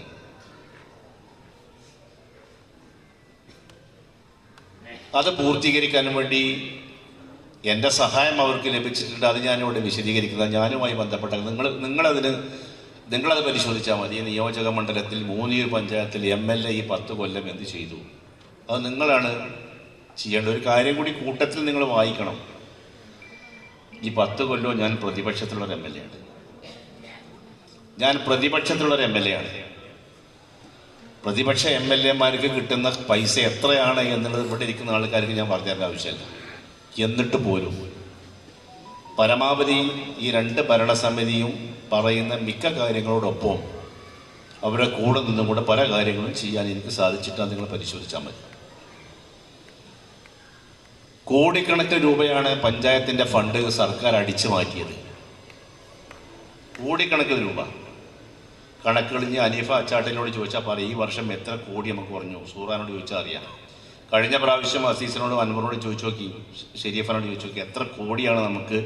അത് പൂർത്തീകരിക്കാൻ വേണ്ടി എൻ്റെ സഹായം അവർക്ക് ലഭിച്ചിട്ടുണ്ട്. അത് ഞാനിവിടെ വിശദീകരിക്കുന്നത്. ഞാനുമായി ബന്ധപ്പെട്ട നിങ്ങളത് പരിശോധിച്ചാൽ മതി. നിയോജക മണ്ഡലത്തിൽ മൂന്നൂർ പഞ്ചായത്തിൽ MLA ഈ 10 കൊല്ലം എന്ത് ചെയ്തു, അത് നിങ്ങളാണ് ചെയ്യേണ്ട ഒരു കാര്യം കൂടി കൂട്ടത്തിൽ നിങ്ങൾ വായിക്കണം. ഈ 10 കൊല്ലവും ഞാൻ പ്രതിപക്ഷത്തിലുള്ള ഒരു MLA ആണ്. പ്രതിപക്ഷ MLA-മാർക്ക് കിട്ടുന്ന പൈസ എത്രയാണ് എന്നുള്ളത് ഇവിടെ ഇരിക്കുന്ന ആൾക്കാർക്ക് ഞാൻ പറഞ്ഞു തരേണ്ട ആവശ്യമില്ല. എന്നിട്ട് പോലും പരമാവധി ഈ 2 ഭരണസമിതിയും പറയുന്ന മിക്ക കാര്യങ്ങളോടൊപ്പം അവരുടെ കൂടെ നിന്നും കൂടെ പല കാര്യങ്ങളും ചെയ്യാൻ എനിക്ക് സാധിച്ചിട്ടാണ്. നിങ്ങൾ പരിശോധിച്ചാൽ മതി. കോടിക്കണക്കിന് രൂപയാണ് പഞ്ചായത്തിൻ്റെ ഫണ്ട് സർക്കാർ അടിച്ചു മാറ്റിയത്. കോടിക്കണക്കിന് രൂപ. കണക്കുകൾ ഇനി അനീഫ അച്ചാട്ടിനോട് ചോദിച്ചാൽ പറയും ഈ വർഷം എത്ര കോടി നമുക്ക് കുറഞ്ഞു. സൂറാനോട് ചോദിച്ചാൽ അറിയാം. കഴിഞ്ഞ പ്രാവശ്യം അസീസിനോടും അൻവറിനോട് ചോദിച്ചു നോക്കി, ഷെരീഫിനോട് ചോദിച്ചു നോക്കി, എത്ര കോടിയാണ് നമുക്ക്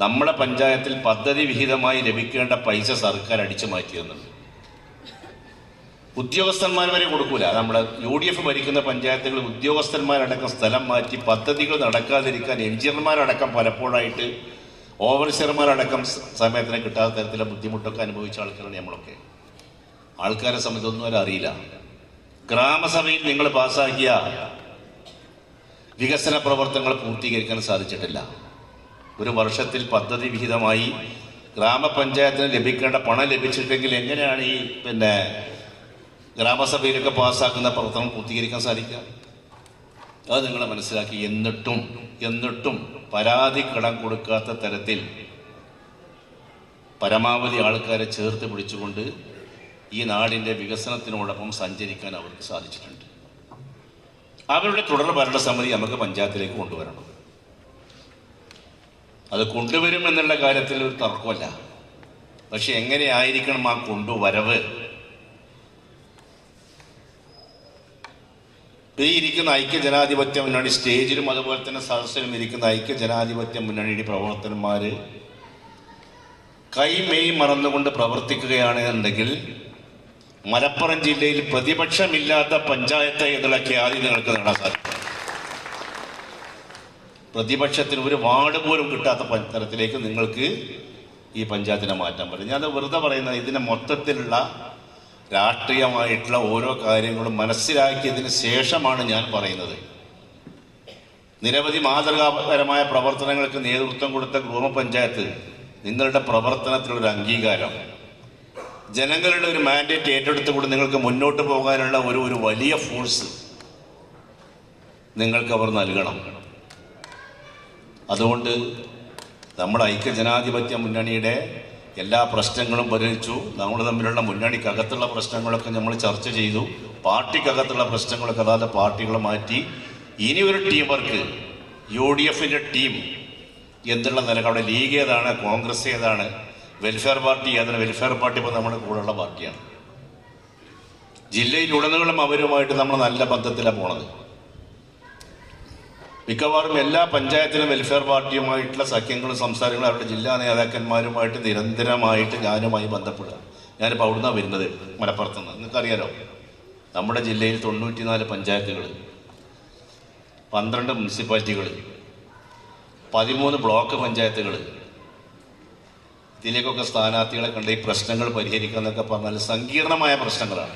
നമ്മുടെ പഞ്ചായത്തിൽ പദ്ധതി വിഹിതമായി ലഭിക്കേണ്ട പൈസ സർക്കാർ അടിച്ചു മാറ്റിയെന്നുണ്ട്. ഉദ്യോഗസ്ഥന്മാർ വരെ കൊടുക്കൂല. നമ്മുടെ UDF ഭരിക്കുന്ന പഞ്ചായത്തുകളിൽ ഉദ്യോഗസ്ഥന്മാരടക്കം സ്ഥലം മാറ്റി പദ്ധതികൾ നടക്കാതിരിക്കാൻ എഞ്ചിനീയർമാരടക്കം പലപ്പോഴായിട്ട് ഓവർസിയർമാരടക്കം സമയത്തിന് കിട്ടാത്ത തരത്തിലുള്ള ബുദ്ധിമുട്ടൊക്കെ അനുഭവിച്ച ആൾക്കാരാണ് നമ്മളൊക്കെ. ആൾക്കാരെ സംബന്ധിച്ചൊന്നും അവരെ അറിയില്ല. ഗ്രാമസഭയിൽ നിങ്ങൾ പാസ്സാക്കിയ വികസന പ്രവർത്തനങ്ങൾ പൂർത്തീകരിക്കാൻ സാധിച്ചിട്ടില്ല. ഒരു വർഷത്തിൽ പദ്ധതി വിഹിതമായി ഗ്രാമപഞ്ചായത്തിന് ലഭിക്കേണ്ട പണം ലഭിച്ചിട്ടെങ്കിൽ എങ്ങനെയാണ് ഈ ഗ്രാമസഭയിലൊക്കെ പാസ്സാക്കുന്ന പ്രവർത്തനം പൂർത്തീകരിക്കാൻ സാധിക്കുക? അത് നിങ്ങൾ മനസ്സിലാക്കി. എന്നിട്ടും പരാതി കടം കൊടുക്കാത്ത തരത്തിൽ പരമാവധി ആൾക്കാരെ ചേർത്ത് പിടിച്ചുകൊണ്ട് ഈ നാടിൻ്റെ വികസനത്തിനോടൊപ്പം സഞ്ചരിക്കാൻ അവർക്ക് സാധിച്ചിട്ടുണ്ട്. അവരുടെ തുടർ ഭരണസമിതി നമുക്ക് പഞ്ചായത്തിലേക്ക് കൊണ്ടുവരണം. അത് കൊണ്ടുവരും എന്നുള്ള കാര്യത്തിൽ ഒരു തർക്കമല്ല. പക്ഷെ എങ്ങനെയായിരിക്കണം ആ കൊണ്ടുവരവ്? ഈ ഇരിക്കുന്ന ഐക്യജനാധിപത്യ മുന്നണി സ്റ്റേജിലും അതുപോലെ തന്നെ സദസ്സിലും ഇരിക്കുന്ന ഐക്യജനാധിപത്യ മുന്നണിയുടെ പ്രവർത്തകന്മാർ കൈമെയ് മറന്നുകൊണ്ട് പ്രവർത്തിക്കുകയാണ് എന്നുണ്ടെങ്കിൽ മലപ്പുറം ജില്ലയിൽ പ്രതിപക്ഷമില്ലാത്ത പഞ്ചായത്ത് എന്നുള്ള ഖ്യാതി നിങ്ങൾക്ക് നേടാൻ സാധിക്കും. പ്രതിപക്ഷത്തിന് ഒരു വാർഡ് പോലും കിട്ടാത്ത തരത്തിലേക്ക് നിങ്ങൾക്ക് ഈ പഞ്ചായത്തിനെ മാറ്റാൻ പറ്റും. ഞാനത് വെറുതെ പറയുന്നത് ഇതിനെ മൊത്തത്തിലുള്ള രാഷ്ട്രീയമായിട്ടുള്ള ഓരോ കാര്യങ്ങളും മനസ്സിലാക്കിയതിന് ശേഷമാണ് ഞാൻ പറയുന്നത്. നിരവധി മാതൃകാപരമായ പ്രവർത്തനങ്ങൾക്ക് നേതൃത്വം കൊടുത്ത ഗ്രാമപഞ്ചായത്ത് നിങ്ങളുടെ പ്രവർത്തനത്തിലൊരു അംഗീകാരം, ജനങ്ങളുടെ ഒരു മാൻഡേറ്റ് ഏറ്റെടുത്തുകൊണ്ട് നിങ്ങൾക്ക് മുന്നോട്ട് പോകാനുള്ള ഒരു വലിയ ഫോഴ്സ് നിങ്ങൾക്ക് അവർ നൽകണം. അതുകൊണ്ട് നമ്മുടെ ഐക്യജനാധിപത്യ മുന്നണിയുടെ എല്ലാ പ്രശ്നങ്ങളും പരിഹരിച്ചു. നമ്മൾ തമ്മിലുള്ള മുന്നണിക്കകത്തുള്ള പ്രശ്നങ്ങളൊക്കെ നമ്മൾ ചർച്ച ചെയ്തു. പാർട്ടിക്കകത്തുള്ള പ്രശ്നങ്ങളൊക്കെ അതായത് പാർട്ടികളെ മാറ്റി ഇനി ഒരു ടീം വർക്ക് UDF-ൻ്റെ ടീം എന്നുള്ള നിലക്ക് അവിടെ ലീഗ് ഏതാണ്, കോൺഗ്രസ് ഏതാണ്, വെൽഫെയർ പാർട്ടി ഏതാണ്? വെൽഫെയർ പാർട്ടി ഇപ്പോൾ നമ്മുടെ കൂടെയുള്ള പാർട്ടിയാണ്. ജില്ലയിലുടനീളം അവരുമായിട്ട് നമ്മൾ നല്ല ബന്ധത്തിലാണ് പോണത്. മിക്കവാറും എല്ലാ പഞ്ചായത്തിലും വെൽഫെയർ പാർട്ടിയുമായിട്ടുള്ള സഖ്യങ്ങളും സംസാരങ്ങളും അവരുടെ ജില്ലാ നേതാക്കന്മാരുമായിട്ട് നിരന്തരമായിട്ട് ഞാനുമായി ബന്ധപ്പെടുക. ഞാനിപ്പോൾ അവിടുന്നാണ് വരുന്നത്, മലപ്പുറത്തുനിന്ന്. നിങ്ങൾക്കറിയാലോ, നമ്മുടെ ജില്ലയിൽ 94 പഞ്ചായത്തുകൾ, 12 മുനിസിപ്പാലിറ്റികൾ, 13 ബ്ലോക്ക് പഞ്ചായത്തുകൾ. ഇതിലേക്കൊക്കെ സ്ഥാനാർത്ഥികളെ കണ്ട് ഈ പ്രശ്നങ്ങൾ പരിഹരിക്കുക എന്നൊക്കെ പറഞ്ഞാൽ സങ്കീർണമായ പ്രശ്നങ്ങളാണ്.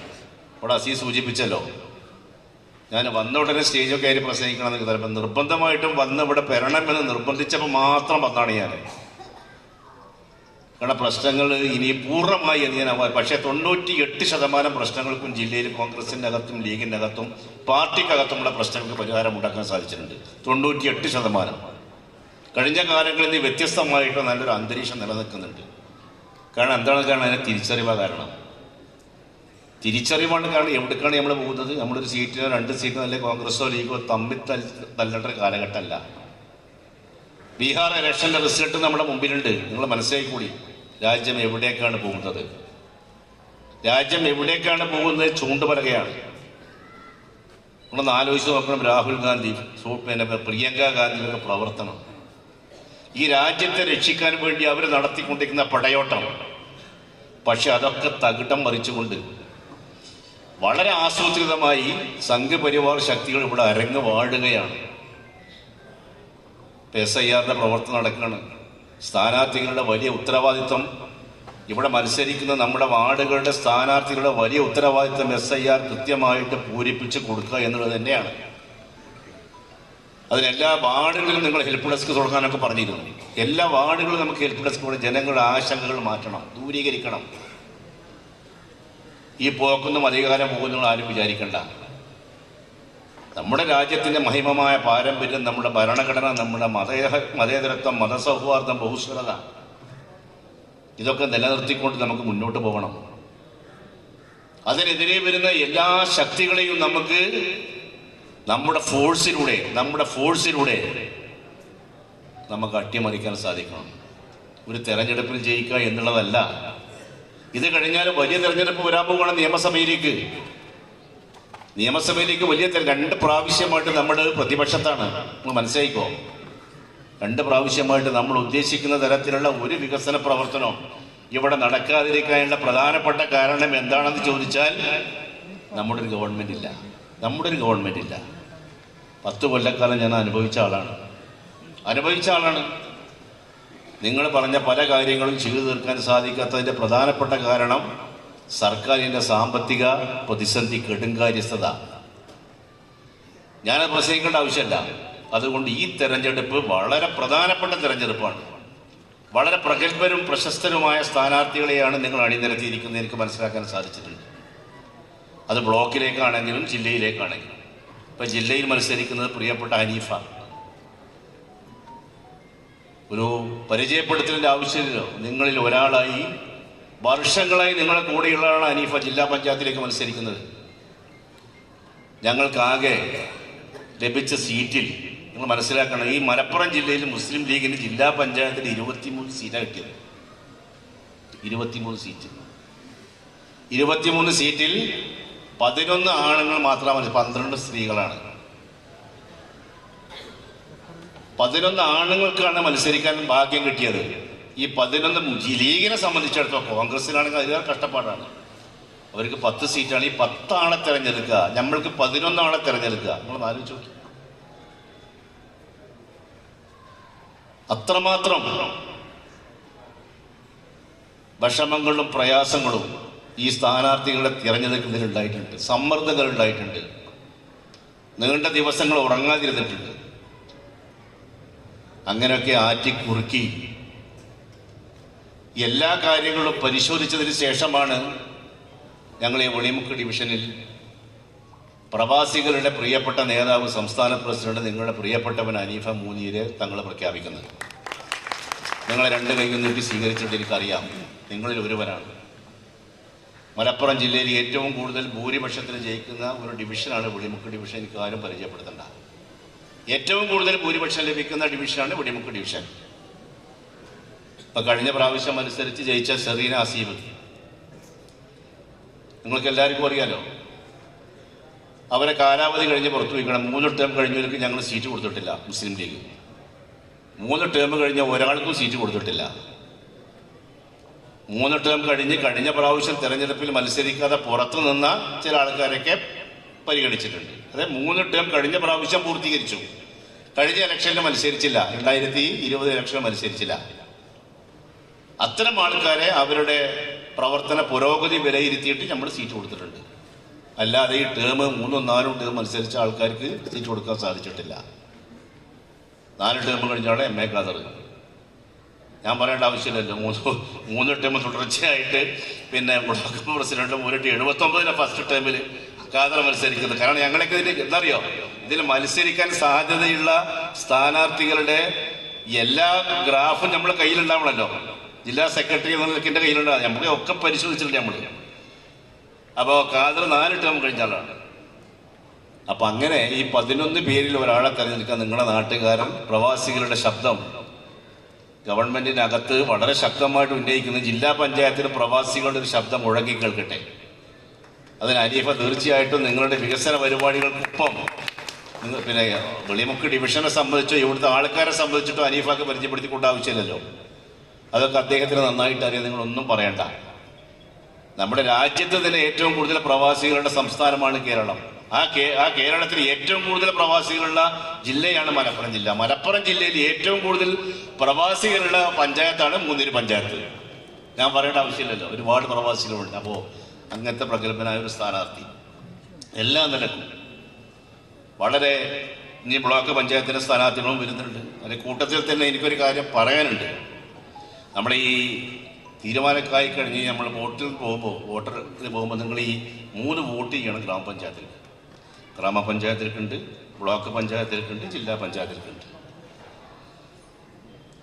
ഇവിടെ അസീസ് സൂചിപ്പിച്ചല്ലോ, ഞാൻ വന്ന ഉടനെ സ്റ്റേജൊക്കെ ആയി പ്രസംഗിക്കണമെന്ന് ചിലപ്പോൾ നിർബന്ധമായിട്ടും വന്ന് ഇവിടെ വരണമെന്ന് നിർബന്ധിച്ചപ്പോൾ മാത്രം വന്നാണ് ഞാൻ. കാരണം പ്രശ്നങ്ങൾ ഇനി പൂർണ്ണമായി എന്ന് ഞാൻ പക്ഷേ 98% പ്രശ്നങ്ങൾക്കും ജില്ലയിൽ കോൺഗ്രസിൻ്റെ അകത്തും ലീഗിൻ്റെ അകത്തും പാർട്ടിക്കകത്തുമുള്ള പ്രശ്നങ്ങൾക്ക് പരിഹാരം ഉണ്ടാക്കാൻ സാധിച്ചിട്ടുണ്ട്. 98%. കഴിഞ്ഞ കാലങ്ങളിൽ നിന്ന് വ്യത്യസ്തമായിട്ട് നല്ലൊരു അന്തരീക്ഷം നിലനിൽക്കുന്നുണ്ട്. കാരണം എന്താണ് അതിനെ തിരിച്ചറിവാണ്. കാരണം എവിടേക്കാണ് നമ്മൾ പോകുന്നത്? നമ്മളൊരു സീറ്റിനോ 2 സീറ്റിനോ അല്ലെങ്കിൽ കോൺഗ്രസോ ലീഗോ തമ്മിൽ തല്ലേണ്ട ഒരു കാലഘട്ടമല്ല. ബീഹാർ ഇലക്ഷൻ്റെ റിസൾട്ട് നമ്മുടെ മുമ്പിലുണ്ട്. നിങ്ങൾ മനസ്സിലാക്കിക്കൂടി രാജ്യം എവിടേക്കാണ് പോകുന്നത്. ചൂണ്ടുപലകയാണ്. നമ്മളൊന്ന് ആലോചിച്ച് നോക്കണം. രാഹുൽ ഗാന്ധി, പ്രിയങ്ക ഗാന്ധിയുടെ പ്രവർത്തനം, ഈ രാജ്യത്തെ രക്ഷിക്കാൻ വേണ്ടി അവർ നടത്തിക്കൊണ്ടിരിക്കുന്ന പടയോട്ടം. പക്ഷെ അതൊക്കെ തകിടം മറിച്ചുകൊണ്ട് വളരെ ആസൂത്രിതമായി സംഘപരിവാർ ശക്തികൾ ഇവിടെ അരങ്ങ് വാഴുകയാണ്. SIR-ന്റെ പ്രവർത്തനം നടക്കുകയാണ്. സ്ഥാനാർത്ഥികളുടെ വലിയ ഉത്തരവാദിത്വം, ഇവിടെ മത്സരിക്കുന്ന നമ്മുടെ വാർഡുകളുടെ സ്ഥാനാർത്ഥികളുടെ വലിയ ഉത്തരവാദിത്വം SIR കൃത്യമായിട്ട് പൂരിപ്പിച്ച് കൊടുക്കുക എന്നുള്ളത് തന്നെയാണ്. അതിനെല്ലാ വാർഡുകളിലും നിങ്ങൾ ഹെൽപ്പ് ഡെസ്ക് തുടങ്ങാനൊക്കെ പറഞ്ഞിരുന്നു. എല്ലാ വാർഡുകളിലും നമുക്ക് ഹെൽപ്പ് ഡെസ്ക് കൊണ്ട് ജനങ്ങളുടെ ആശങ്കകൾ മാറ്റണം, ദൂരീകരിക്കണം. ഈ പോക്കൊന്നും അധികാരം പോകുന്ന ആരും വിചാരിക്കണ്ട. നമ്മുടെ രാജ്യത്തിൻ്റെ മഹിമമായ പാരമ്പര്യം, നമ്മുടെ ഭരണഘടന, നമ്മുടെ മതേതരത്വം, മതസൗഹാർദ്ദം, ബഹുസ്വരത, ഇതൊക്കെ നിലനിർത്തിക്കൊണ്ട് നമുക്ക് മുന്നോട്ട് പോകണം. അതിനെതിരെ വരുന്ന എല്ലാ ശക്തികളെയും നമുക്ക് നമ്മുടെ ഫോഴ്സിലൂടെ നമുക്ക് അട്ടിമറിക്കാൻ സാധിക്കണം. ഒരു തെരഞ്ഞെടുപ്പിൽ ജയിക്കുക എന്നുള്ളതല്ല. ഇത് കഴിഞ്ഞാൽ വലിയ തെരഞ്ഞെടുപ്പ് വരാൻ പോവുകയാണ്. നിയമസഭയിലേക്ക് വലിയ 2 പ്രാവശ്യമായിട്ട് നമ്മൾ പ്രതിപക്ഷത്താണ്. നമ്മൾ മനസ്സിലായിക്കോ, 2 പ്രാവശ്യമായിട്ട് നമ്മൾ ഉദ്ദേശിക്കുന്ന തരത്തിലുള്ള ഒരു വികസന പ്രവർത്തനം ഇവിടെ നടക്കാതിരിക്കാനുള്ള പ്രധാനപ്പെട്ട കാരണം എന്താണെന്ന് ചോദിച്ചാൽ നമ്മുടെ ഒരു ഗവൺമെന്റ് ഇല്ല. 10 കൊല്ലക്കാലം ഞാൻ അനുഭവിച്ച ആളാണ്. നിങ്ങൾ പറഞ്ഞ പല കാര്യങ്ങളും ചെയ്തു തീർക്കാൻ സാധിക്കാത്തതിൻ്റെ പ്രധാനപ്പെട്ട കാരണം സർക്കാരിൻ്റെ സാമ്പത്തിക പ്രതിസന്ധി, കെടുങ്കാര്യസ്ഥത. ഞാനത് പ്രസംഗിക്കേണ്ട ആവശ്യമില്ല. അതുകൊണ്ട് ഈ തെരഞ്ഞെടുപ്പ് വളരെ പ്രധാനപ്പെട്ട തെരഞ്ഞെടുപ്പാണ്. വളരെ പ്രഗത്ഭരും പ്രശസ്തരുമായ സ്ഥാനാർത്ഥികളെയാണ് നിങ്ങൾ അണിനിരത്തിയിരിക്കുന്നത്. എനിക്ക് മനസ്സിലാക്കാൻ സാധിച്ചിട്ടുണ്ട്. അത് ബ്ലോക്കിലേക്കാണെങ്കിലും ജില്ലയിലേക്കാണെങ്കിലും. ഇപ്പം ജില്ലയിൽ മത്സരിക്കുന്നത് പ്രിയപ്പെട്ട ഹനീഫ. ഒരു പരിചയപ്പെടുത്തലിൻ്റെ ആവശ്യമില്ലല്ലോ. നിങ്ങളിൽ ഒരാളായി വർഷങ്ങളായി നിങ്ങളെ കൂടെയുള്ളതാണ് ഹനീഫ ജില്ലാ പഞ്ചായത്തിലേക്ക് മത്സരിക്കുന്നത്. ഞങ്ങൾക്കാകെ ലഭിച്ച സീറ്റിൽ നിങ്ങൾ മനസ്സിലാക്കണം, ഈ മലപ്പുറം ജില്ലയിൽ മുസ്ലിം ലീഗിന് ജില്ലാ പഞ്ചായത്തിൽ 23 സീറ്റാണ് കിട്ടിയത്. 23 സീറ്റ്. 23 സീറ്റിൽ 11 ആണുങ്ങൾ മാത്രമാണ്, 12 സ്ത്രീകളാണ്. 11 ആണുങ്ങൾക്കാണ് മത്സരിക്കാൻ ഭാഗ്യം കിട്ടിയത്. ഈ 11 ലീഗിനെ സംബന്ധിച്ചിടത്തോളം കോൺഗ്രസിനാണെങ്കിൽ അതിലേറെ കഷ്ടപ്പാടാണ്. അവർക്ക് 10 സീറ്റാണ്. ഈ 10 ആളെ തിരഞ്ഞെടുക്കുക, നമ്മൾക്ക് 11 ആളെ തിരഞ്ഞെടുക്കുക. നമ്മൾ ആലോചിച്ച് നോക്കി. അത്രമാത്രം വിഷമങ്ങളും പ്രയാസങ്ങളും ഈ സ്ഥാനാർത്ഥികളെ തിരഞ്ഞെടുക്കുന്നതിലുണ്ടായിട്ടുണ്ട്. സമ്മർദ്ദങ്ങൾ ഉണ്ടായിട്ടുണ്ട്. നീണ്ട ദിവസങ്ങൾ ഉറങ്ങാതിരുന്നിട്ടുണ്ട്. അങ്ങനെയൊക്കെ ആറ്റിക്കുറുക്കി എല്ലാ കാര്യങ്ങളും പരിശോധിച്ചതിന് ശേഷമാണ് ഞങ്ങൾ ഈ വെളിമുക്ക് ഡിവിഷനിൽ പ്രവാസികളുടെ പ്രിയപ്പെട്ട നേതാവ്, സംസ്ഥാന പ്രസിഡന്റ്, നിങ്ങളുടെ പ്രിയപ്പെട്ടവൻ ഹനീഫ മൂനീരെ തങ്ങൾ പ്രഖ്യാപിക്കുന്നത്. നിങ്ങളെ 2 കൈയും നീട്ടി സ്വീകരിച്ചിട്ട് എനിക്കറിയാം, നിങ്ങളിൽ ഒരുവനാണ്. മലപ്പുറം ജില്ലയിൽ ഏറ്റവും കൂടുതൽ ഭൂരിപക്ഷത്തിന് ജയിക്കുന്ന ഒരു ഡിവിഷനാണ് വെളിമുക്ക് ഡിവിഷൻ. എനിക്ക് ആരും പരിചയപ്പെടുത്തണ്ട. ഏറ്റവും കൂടുതൽ ഭൂരിപക്ഷം ലഭിക്കുന്ന ഡിവിഷനാണ് വെളിമുക്ക് ഡിവിഷൻ. ഇപ്പം കഴിഞ്ഞ പ്രാവശ്യം അനുസരിച്ച് ജയിച്ച ഷെറീന അസീബ് നിങ്ങൾക്ക് എല്ലാവർക്കും അറിയാലോ. അവരെ കാലാവധി കഴിഞ്ഞ് പുറത്തു വയ്ക്കണം. 3 ടേം കഴിഞ്ഞവർക്ക് ഞങ്ങൾ സീറ്റ് കൊടുത്തിട്ടില്ല. മുസ്ലിം ലീഗ് 3 ടേം കഴിഞ്ഞ ഒരാൾക്കും സീറ്റ് കൊടുത്തിട്ടില്ല. 3 ടേം കഴിഞ്ഞ പ്രാവശ്യം തെരഞ്ഞെടുപ്പിൽ മത്സരിക്കാതെ പുറത്തു നിന്ന ചില ആൾക്കാരൊക്കെ പരിഗണിച്ചിട്ടുണ്ട്. അതെ, 3 ടേം കഴിഞ്ഞ പ്രാവശ്യം പൂർത്തീകരിച്ചു. കഴിഞ്ഞ ഇലക്ഷനിൽ മത്സരിച്ചില്ല. 2020 ഇലക്ഷനിൽ മത്സരിച്ചില്ല. അത്തരം ആൾക്കാരെ അവരുടെ പ്രവർത്തന പുരോഗതി വിലയിരുത്തിയിട്ട് നമ്മൾ സീറ്റ് കൊടുത്തിട്ടുണ്ട്. അല്ലാതെ ഈ ടേം 3ഉം 4ഉം ടേം മത്സരിച്ച ആൾക്കാർക്ക് സീറ്റ് കൊടുക്കാൻ സാധിച്ചിട്ടില്ല. 4 ടേം കഴിഞ്ഞാണ് MA ഖാദർ. ഞാൻ പറയേണ്ട ആവശ്യമില്ലല്ലോ. 3 ടേം തുടർച്ചയായിട്ട് പിന്നെ ബ്ലോക്ക് പ്രസിഡന്റ് 79 ഫസ്റ്റ് ടേമിൽ ഖാദർ മത്സരിക്കുന്നത്. കാരണം ഞങ്ങളൊക്കെ ഇതിൽ എന്തറിയോ, ഇതിൽ മത്സരിക്കാൻ സാധ്യതയുള്ള സ്ഥാനാർത്ഥികളുടെ എല്ലാ ഗ്രാഫും നമ്മുടെ കയ്യിലുണ്ടാവണമല്ലോ. ജില്ലാ സെക്രട്ടറി എന്നതിൻ്റെ കയ്യിലുണ്ടാകും. നമുക്ക് ഒക്കെ പരിശോധിച്ചിട്ടുണ്ട് നമ്മൾ. അപ്പോൾ ഖാദർ 4 ടേം കഴിഞ്ഞ ആളാണ്. അപ്പം അങ്ങനെ ഈ 11 പേരിൽ ഒരാളെ തിരഞ്ഞെടുക്കാൻ നിങ്ങളുടെ നാട്ടുകാരൻ പ്രവാസികളുടെ ശബ്ദം ഗവൺമെന്റിനകത്ത് വളരെ ശക്തമായിട്ട് ഉന്നയിക്കുന്ന ജില്ലാ പഞ്ചായത്തിൽ പ്രവാസികളുടെ ഒരു ശബ്ദം മുഴങ്ങി കേൾക്കട്ടെ. അതിന് ഹനീഫ തീർച്ചയായിട്ടും നിങ്ങളുടെ വികസന പരിപാടികൾക്കൊപ്പം പിന്നെ വെളിമുക്ക് ഡിവിഷനെ സംബന്ധിച്ചോ ഇവിടുത്തെ ആൾക്കാരെ സംബന്ധിച്ചിട്ടോ ഹനീഫക്ക് പരിചയപ്പെടുത്തിക്കൊണ്ട് ആവശ്യമില്ലല്ലോ. അതൊക്കെ അദ്ദേഹത്തിന് നന്നായിട്ട് അറിയാം. നിങ്ങളൊന്നും പറയണ്ട. നമ്മുടെ രാജ്യത്ത് തന്നെ ഏറ്റവും കൂടുതൽ പ്രവാസികളുടെ സംസ്ഥാനമാണ് കേരളം. ആ കേരളത്തിൽ ഏറ്റവും കൂടുതൽ പ്രവാസികളുള്ള ജില്ലയാണ് മലപ്പുറം ജില്ല. മലപ്പുറം ജില്ലയിൽ ഏറ്റവും കൂടുതൽ പ്രവാസികളുടെ പഞ്ചായത്താണ് മൂന്നൂര് പഞ്ചായത്ത്. ഞാൻ പറയേണ്ട ആവശ്യമില്ലല്ലോ, ഒരുപാട് പ്രവാസികളുണ്ട്. അപ്പോൾ അങ്ങനത്തെ പ്രഗത്ഭനായ ഒരു സ്ഥാനാർത്ഥി എല്ലാ നിലക്കും വളരെ ഇനി ബ്ലോക്ക് പഞ്ചായത്തിൻ്റെ സ്ഥാനാർത്ഥികളും വരുന്നുണ്ട്. അതിൻ്റെ കൂട്ടത്തിൽ തന്നെ എനിക്കൊരു കാര്യം പറയാനുണ്ട്. നമ്മൾ ഈ തീരുമാനക്കായി കഴിഞ്ഞ് നമ്മൾ വോട്ടിൽ പോകുമ്പോൾ നിങ്ങൾ ഈ 3 വോട്ട് ചെയ്യണം. ഗ്രാമപഞ്ചായത്തിലേക്കുണ്ട്, ബ്ലോക്ക് പഞ്ചായത്തിലേക്കുണ്ട്, ജില്ലാ പഞ്ചായത്തിലേക്കുണ്ട്.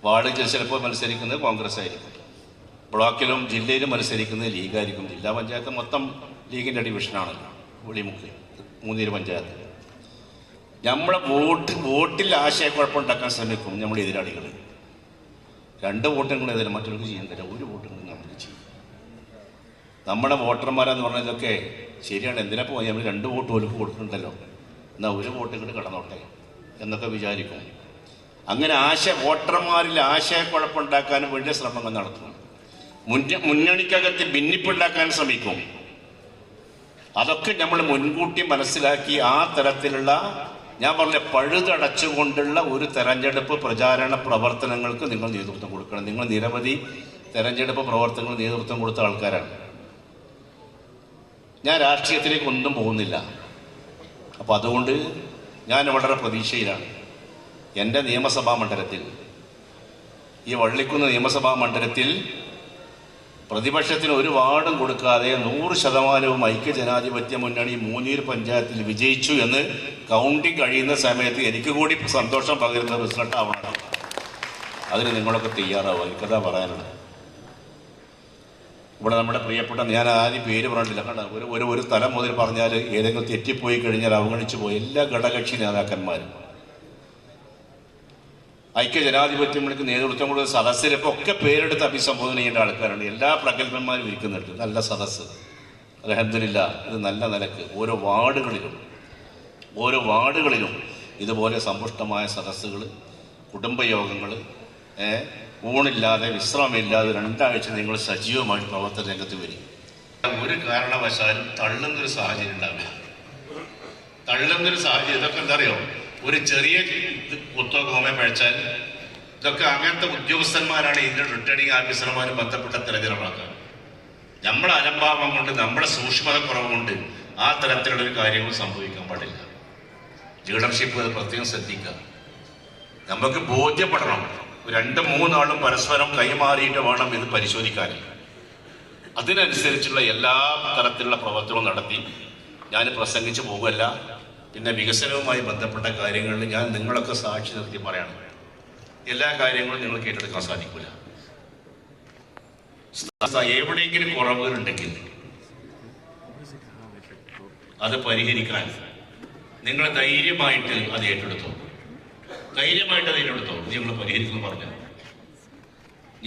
വാർഡിൽ ചിലപ്പോൾ മത്സരിക്കുന്നത് കോൺഗ്രസ് ആയിരിക്കും, ബ്ലോക്കിലും ജില്ലയിലും മത്സരിക്കുന്നത് ലീഗായിരിക്കും. ജില്ലാ പഞ്ചായത്ത് മൊത്തം ലീഗിൻ്റെ ഡിവിഷനാണല്ലോ, വെളിമുക്ക് 3 പഞ്ചായത്ത്. നമ്മളെ വോട്ടിൽ ആശയക്കുഴപ്പമുണ്ടാക്കാൻ ശ്രമിക്കും നമ്മൾ എതിരാളികൾ. 2 വോട്ടുകൾ എതിരെ മറ്റൊരു ചെയ്യേണ്ടത്, 1 വോട്ടുകൾ നമ്മൾ ചെയ്യും. നമ്മുടെ വോട്ടർമാരെന്ന് പറഞ്ഞാൽ ഇതൊക്കെ ശരിയാണ്, എന്തിനാ പോയി നമ്മൾ 2 വോട്ട് പോലും കൊടുക്കുന്നുണ്ടല്ലോ, എന്നാൽ 1 വോട്ട് ഇങ്ങോട്ട് കടന്നോട്ടെ എന്നൊക്കെ വിചാരിക്കും. അങ്ങനെ വോട്ടർമാരിൽ ആശയക്കുഴപ്പമുണ്ടാക്കാനും വലിയ ശ്രമങ്ങൾ നടത്തും. മുന്നണിക്കകത്ത് ഭിന്നിപ്പുണ്ടാക്കാൻ ശ്രമിക്കും. അതൊക്കെ നമ്മൾ മുൻകൂട്ടി മനസ്സിലാക്കി ആ തരത്തിലുള്ള, ഞാൻ പറഞ്ഞ പഴുതടച്ചുകൊണ്ടുള്ള ഒരു തെരഞ്ഞെടുപ്പ് പ്രചാരണ പ്രവർത്തനങ്ങൾക്ക് നിങ്ങൾ നേതൃത്വം കൊടുക്കണം. നിങ്ങൾ നിരവധി തെരഞ്ഞെടുപ്പ് പ്രവർത്തനങ്ങൾ നേതൃത്വം കൊടുത്ത ആൾക്കാരാണ്. ഞാൻ രാഷ്ട്രീയത്തിലേക്ക് ഒന്നും പോകുന്നില്ല. അപ്പം അതുകൊണ്ട് ഞാൻ വളരെ പ്രതീക്ഷയിലാണ്. എൻ്റെ നിയമസഭാ മണ്ഡലത്തിൽ, ഈ വള്ളിക്കുന്ന് നിയമസഭാ മണ്ഡലത്തിൽ പ്രതിപക്ഷത്തിന് ഒരു വാർഡും കൊടുക്കാതെ 100% ഐക്യജനാധിപത്യ മുന്നണി മൂന്നൂർ പഞ്ചായത്തിൽ വിജയിച്ചു എന്ന് കൗണ്ടിങ് കഴിയുന്ന സമയത്ത് എനിക്ക് കൂടി സന്തോഷം പകരുന്ന റിസൾട്ട് ആവണം. അതിന് നിങ്ങളൊക്കെ തയ്യാറാവുക. എനിക്കതാ പറയാനുള്ളത്. ഇവിടെ നമ്മുടെ പ്രിയപ്പെട്ട, ഞാൻ ആരും പേര് പറഞ്ഞിട്ടില്ല, കണ്ട ഒരു തലം മുതൽ പറഞ്ഞാൽ ഏതെങ്കിലും തെറ്റിപ്പോയി കഴിഞ്ഞാൽ അവഗണിച്ചു പോയി എല്ലാ ഘടകകക്ഷി നേതാക്കന്മാരും ഐക്യജനാധിപത്യം വിളിക്ക് നേതൃത്വം കൊടുത്ത സദസ്സിലൊക്കെ ഒക്കെ പേരെടുത്ത് അഭിസംബോധന ചെയ്യേണ്ട ആൾക്കാരാണ്. എല്ലാ പ്രഗത്ഭന്മാരും ഇരിക്കുന്നുണ്ട്. നല്ല സദസ്സ്, അൽഹംദുലില്ലാ. ഇത് നല്ല നിലക്ക് ഓരോ വാർഡുകളിലും ഇതുപോലെ സമ്പുഷ്ടമായ സദസ്സുകൾ, കുടുംബയോഗങ്ങൾ, ഊണില്ലാതെ വിശ്രമമില്ലാതെ 2 ആഴ്ച നിങ്ങൾ സജീവമായിട്ട് പ്രവർത്തന രംഗത്ത് വരും. ഒരു കാരണവശാലും തള്ളുന്നൊരു സാഹചര്യം ഉണ്ടാവില്ല. ഇതൊക്കെ എന്താ അറിയോ, ഒരു ചെറിയ കുത്തോ കോമ പഴച്ചാൽ ഇതൊക്കെ അങ്ങനത്തെ ഉദ്യോഗസ്ഥന്മാരാണ് ഇതിൻ്റെ റിട്ടേണിംഗ് ഓഫീസർമാരും ബന്ധപ്പെട്ട തെരഞ്ഞെടുപ്പാക്കാൻ. നമ്മുടെ അലംഭാവം കൊണ്ട്, നമ്മുടെ സൂക്ഷ്മത കുറവ് കൊണ്ട് ആ തരത്തിലുള്ളൊരു കാര്യങ്ങൾ സംഭവിക്കാൻ പാടില്ല. ലീഡർഷിപ്പ് അത് പ്രത്യേകം ശ്രദ്ധിക്കുക. നമുക്ക് ബോധ്യപ്പെടണം, 2-3 ആളും പരസ്പരം കൈമാറിയിട്ട് വേണം ഇത് പരിശോധിക്കാൻ. അതിനനുസരിച്ചുള്ള എല്ലാ തരത്തിലുള്ള പ്രവർത്തനവും നടത്തി ഞാൻ പ്രസംഗിച്ച് പോകുമല്ല. പിന്നെ വികസനവുമായി ബന്ധപ്പെട്ട കാര്യങ്ങളിൽ ഞാൻ നിങ്ങളൊക്കെ സാക്ഷി നിർത്തി പറയണം. എല്ലാ കാര്യങ്ങളും നിങ്ങൾ കേട്ടെടുക്കാൻ സാധിക്കില്ല. എവിടെയെങ്കിലും കുറവുകളുണ്ടെങ്കിൽ അത് പരിഹരിക്കാൻ നിങ്ങൾ ധൈര്യമായിട്ട് അത് ഏറ്റെടുത്തോ. നിങ്ങൾ പരിഹരിക്കുന്നു പറഞ്ഞു.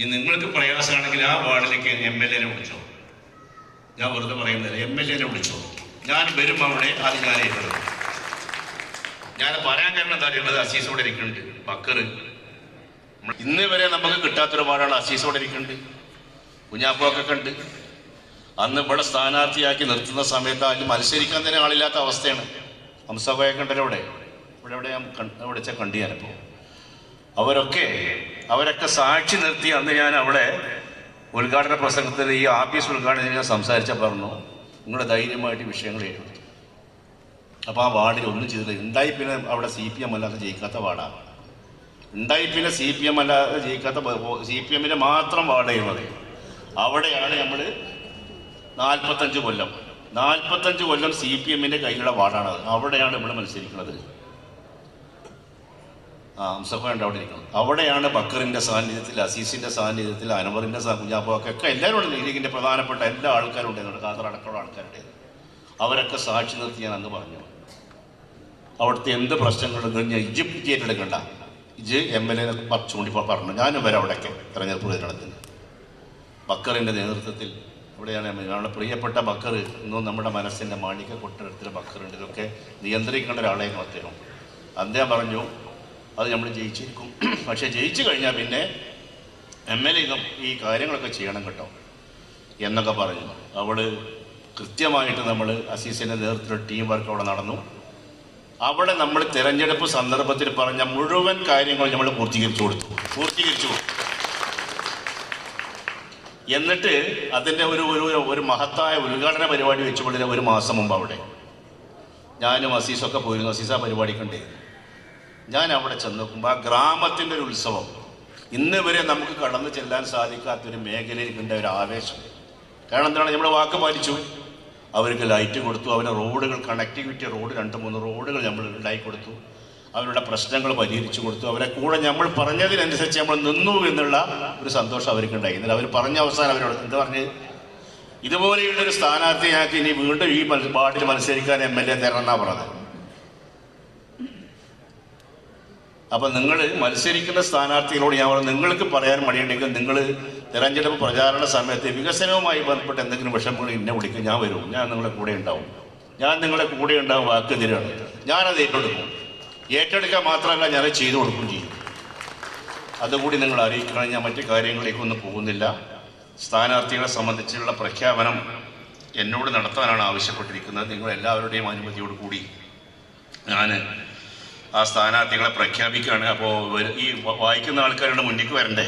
ഇനി നിങ്ങൾക്ക് പ്രയാസമാണെങ്കിൽ ആ വാർഡിലേക്ക് MLA വിളിച്ചോ. ഞാൻ വെറുതെ പറയുന്നില്ല, MLA വിളിച്ചോ. ഞാൻ വരും അവിടെ, അത് ഞാൻ ഏറ്റെടുക്കും. ഞാൻ പറയാൻ കാരണം എന്താ അറിയുന്നത്, അസീസോടെ ഇരിക്കുന്നുണ്ട്, ബക്കർ. ഇന്ന് വരെ നമുക്ക് കിട്ടാത്തൊരു വാർഡാണ് അസീസോടെ ഇരിക്കുന്നുണ്ട്, കുഞ്ഞാപ്പൊക്കെ ഉണ്ട്. അന്ന് ഇവിടെ സ്ഥാനാർത്ഥിയാക്കി നിർത്തുന്ന സമയത്ത് അതിൽ മത്സരിക്കാൻ തന്നെ ആളില്ലാത്ത അവസ്ഥയാണ്. ഹംസകോയൊക്കെ ഉണ്ടല്ലോ ഇവിടെ ഞാൻ വിളിച്ച കണ്ടു ഞാനിപ്പോൾ. അവരൊക്കെ സാക്ഷി നിർത്തി. അന്ന് ഞാൻ അവിടെ ഉദ്ഘാടന പ്രസംഗത്തിൽ, ഈ ആഫീസ് ഉദ്ഘാടനത്തിൽ ഞാൻ സംസാരിച്ച പറഞ്ഞു, നിങ്ങൾ ധൈര്യമായിട്ട് വിഷയങ്ങൾ ഏറ്റെടുത്തു. അപ്പോൾ ആ വാർഡിൽ ഒന്നും ചെയ്തില്ല. ഉണ്ടായി പിന്നെ അവിടെ CPM അല്ലാതെ ജയിക്കാത്ത വാർഡാണ്. CPM അല്ലാതെ ജയിക്കാത്ത, CPM മാത്രം വാർഡ് ചെയ്യുന്നത്. അവിടെയാണ് നമ്മൾ 45 കൊല്ലം CPM കയ്യിലുള്ള വാർഡാണത്. അവിടെയാണ് നമ്മൾ മത്സരിക്കുന്നത്. ഹംസഫുണ്ട് അവിടെ ഇരിക്കുന്നത്. അവിടെയാണ് ബക്കറിൻ്റെ സാന്നിധ്യത്തിൽ, അസീസിൻ്റെ സാന്നിധ്യത്തിൽ, അനവറിൻ്റെ കുഞ്ഞാപ്പൊക്കെ എല്ലാവരും ഉണ്ട്. ലീഗിൻ്റെ പ്രധാനപ്പെട്ട എല്ലാ ആൾക്കാരും ഉണ്ടായിരുന്നു, ഖാദർ അടക്കമുള്ള ആൾക്കാരുണ്ടായിരുന്നു. അവരൊക്കെ സാക്ഷി നിർത്തി ഞാൻ അന്ന് പറഞ്ഞു. അവിടുത്തെ എന്ത് പ്രശ്നങ്ങളുണ്ടെന്ന് ഇജിപ്റ്റ് ഏറ്റെടുക്കണ്ട, MLA ചൂണ്ടി പറഞ്ഞു. ഞാനും വരാം അവിടെയൊക്കെ തെരഞ്ഞെടുപ്പ് പ്രചരണത്തിന്. ബക്കറിൻ്റെ നേതൃത്വത്തിൽ ഇവിടെയാണ് ഞങ്ങളുടെ പ്രിയപ്പെട്ട ബക്കർ. ഇന്നും നമ്മുടെ മനസ്സിൻ്റെ മാളിക കൊട്ടിടത്തിൽ ബക്കറുണ്ട്. ഇതൊക്കെ നിയന്ത്രിക്കേണ്ട ഒരാളെയും അദ്ദേഹം പറഞ്ഞു, അത് നമ്മൾ ജയിച്ചിരിക്കും, പക്ഷെ ജയിച്ചു കഴിഞ്ഞാൽ പിന്നെ MLA ഈ കാര്യങ്ങളൊക്കെ ചെയ്യണം കേട്ടോ എന്നൊക്കെ പറഞ്ഞു. അവള് കൃത്യമായിട്ട് നമ്മൾ അസീസിൻ്റെ നേതൃത്വത്തിൽ ടീം വർക്ക് അവിടെ നടന്നു. അവിടെ നമ്മൾ തിരഞ്ഞെടുപ്പ് സന്ദർഭത്തിൽ പറഞ്ഞ മുഴുവൻ കാര്യങ്ങളും നമ്മൾ പൂർത്തീകരിച്ചു കൊടുത്തു. എന്നിട്ട് അതിൻ്റെ ഒരു മഹത്തായ ഉദ്ഘാടന പരിപാടി വെച്ചുകൊണ്ടിരുന്ന 1 മാസം മുമ്പ് അവിടെ ഞാനും അസീസൊക്കെ പോയിരുന്നു. അസീസ പരിപാടി കണ്ടേ ഞാൻ അവിടെ ചെന്ന് നോക്കുമ്പോൾ ആ ഗ്രാമത്തിൻ്റെ ഒരു ഉത്സവം ഇന്ന് വരെ നമുക്ക് കടന്നു ചെല്ലാൻ സാധിക്കാത്തൊരു മേഖലയിലേക്കുണ്ട ഒരു ആവേശം. കാരണം എന്താണ്, നമ്മൾ വാക്ക് പാലിച്ചു, അവർക്ക് ലൈറ്റ് കൊടുത്തു, അവരുടെ റോഡുകൾ കണക്ടിവിറ്റി റോഡ് 2-3 റോഡുകൾ നമ്മൾ ഉണ്ടാക്കി കൊടുത്തു, അവരുടെ പ്രശ്നങ്ങൾ പരിഹരിച്ചു കൊടുത്തു, അവരെ കൂടെ നമ്മൾ പറഞ്ഞതിനനുസരിച്ച് നമ്മൾ നിന്നു എന്നുള്ള ഒരു സന്തോഷം അവർക്കുണ്ടായി. എന്നാൽ അവർ പറഞ്ഞ അവസാനം അവരോട് എന്താ പറഞ്ഞ്, ഇതുപോലെയുള്ളൊരു സ്ഥാനാർത്ഥി ഞങ്ങൾക്ക് ഇനി വീണ്ടും ഈ വാർഡിൽ മത്സരിക്കാൻ MLA തരണം എന്നാണ് പറഞ്ഞത്. അപ്പം നിങ്ങൾ മത്സരിക്കുന്ന സ്ഥാനാർത്ഥികളോട് ഞാൻ പറഞ്ഞു, നിങ്ങൾക്ക് പറയാൻ മടിയുണ്ടെങ്കിൽ നിങ്ങൾ തെരഞ്ഞെടുപ്പ് പ്രചാരണ സമയത്ത് വികസനവുമായി ബന്ധപ്പെട്ട് എന്തെങ്കിലും വിഷമങ്ങൾ എന്നെ വിളിക്കും, ഞാൻ വരും, ഞാൻ നിങ്ങളുടെ കൂടെ ഉണ്ടാവും, വാക്ക് തരികയാണ്, ഞാനത് ഏറ്റെടുക്കും. ഏറ്റെടുക്കാൻ മാത്രമല്ല, ഞാനത് ചെയ്തു കൊടുക്കുകയും ചെയ്യും. അതുകൂടി നിങ്ങൾ അറിയിക്കണം. ഞാൻ മറ്റു കാര്യങ്ങളിലേക്കൊന്നും പോകുന്നില്ല. സ്ഥാനാർത്ഥികളെ സംബന്ധിച്ചുള്ള പ്രഖ്യാപനം എന്നോട് നടത്താനാണ് ആവശ്യപ്പെട്ടിരിക്കുന്നത്. നിങ്ങളെല്ലാവരുടെയും അനുമതിയോട് കൂടി ഞാൻ ആ സ്ഥാനാർത്ഥികളെ പ്രഖ്യാപിക്കുകയാണ്. അപ്പോൾ ഈ വായിക്കുന്ന ആൾക്കാരുടെ മുന്നിലേക്ക് വരണ്ടേ,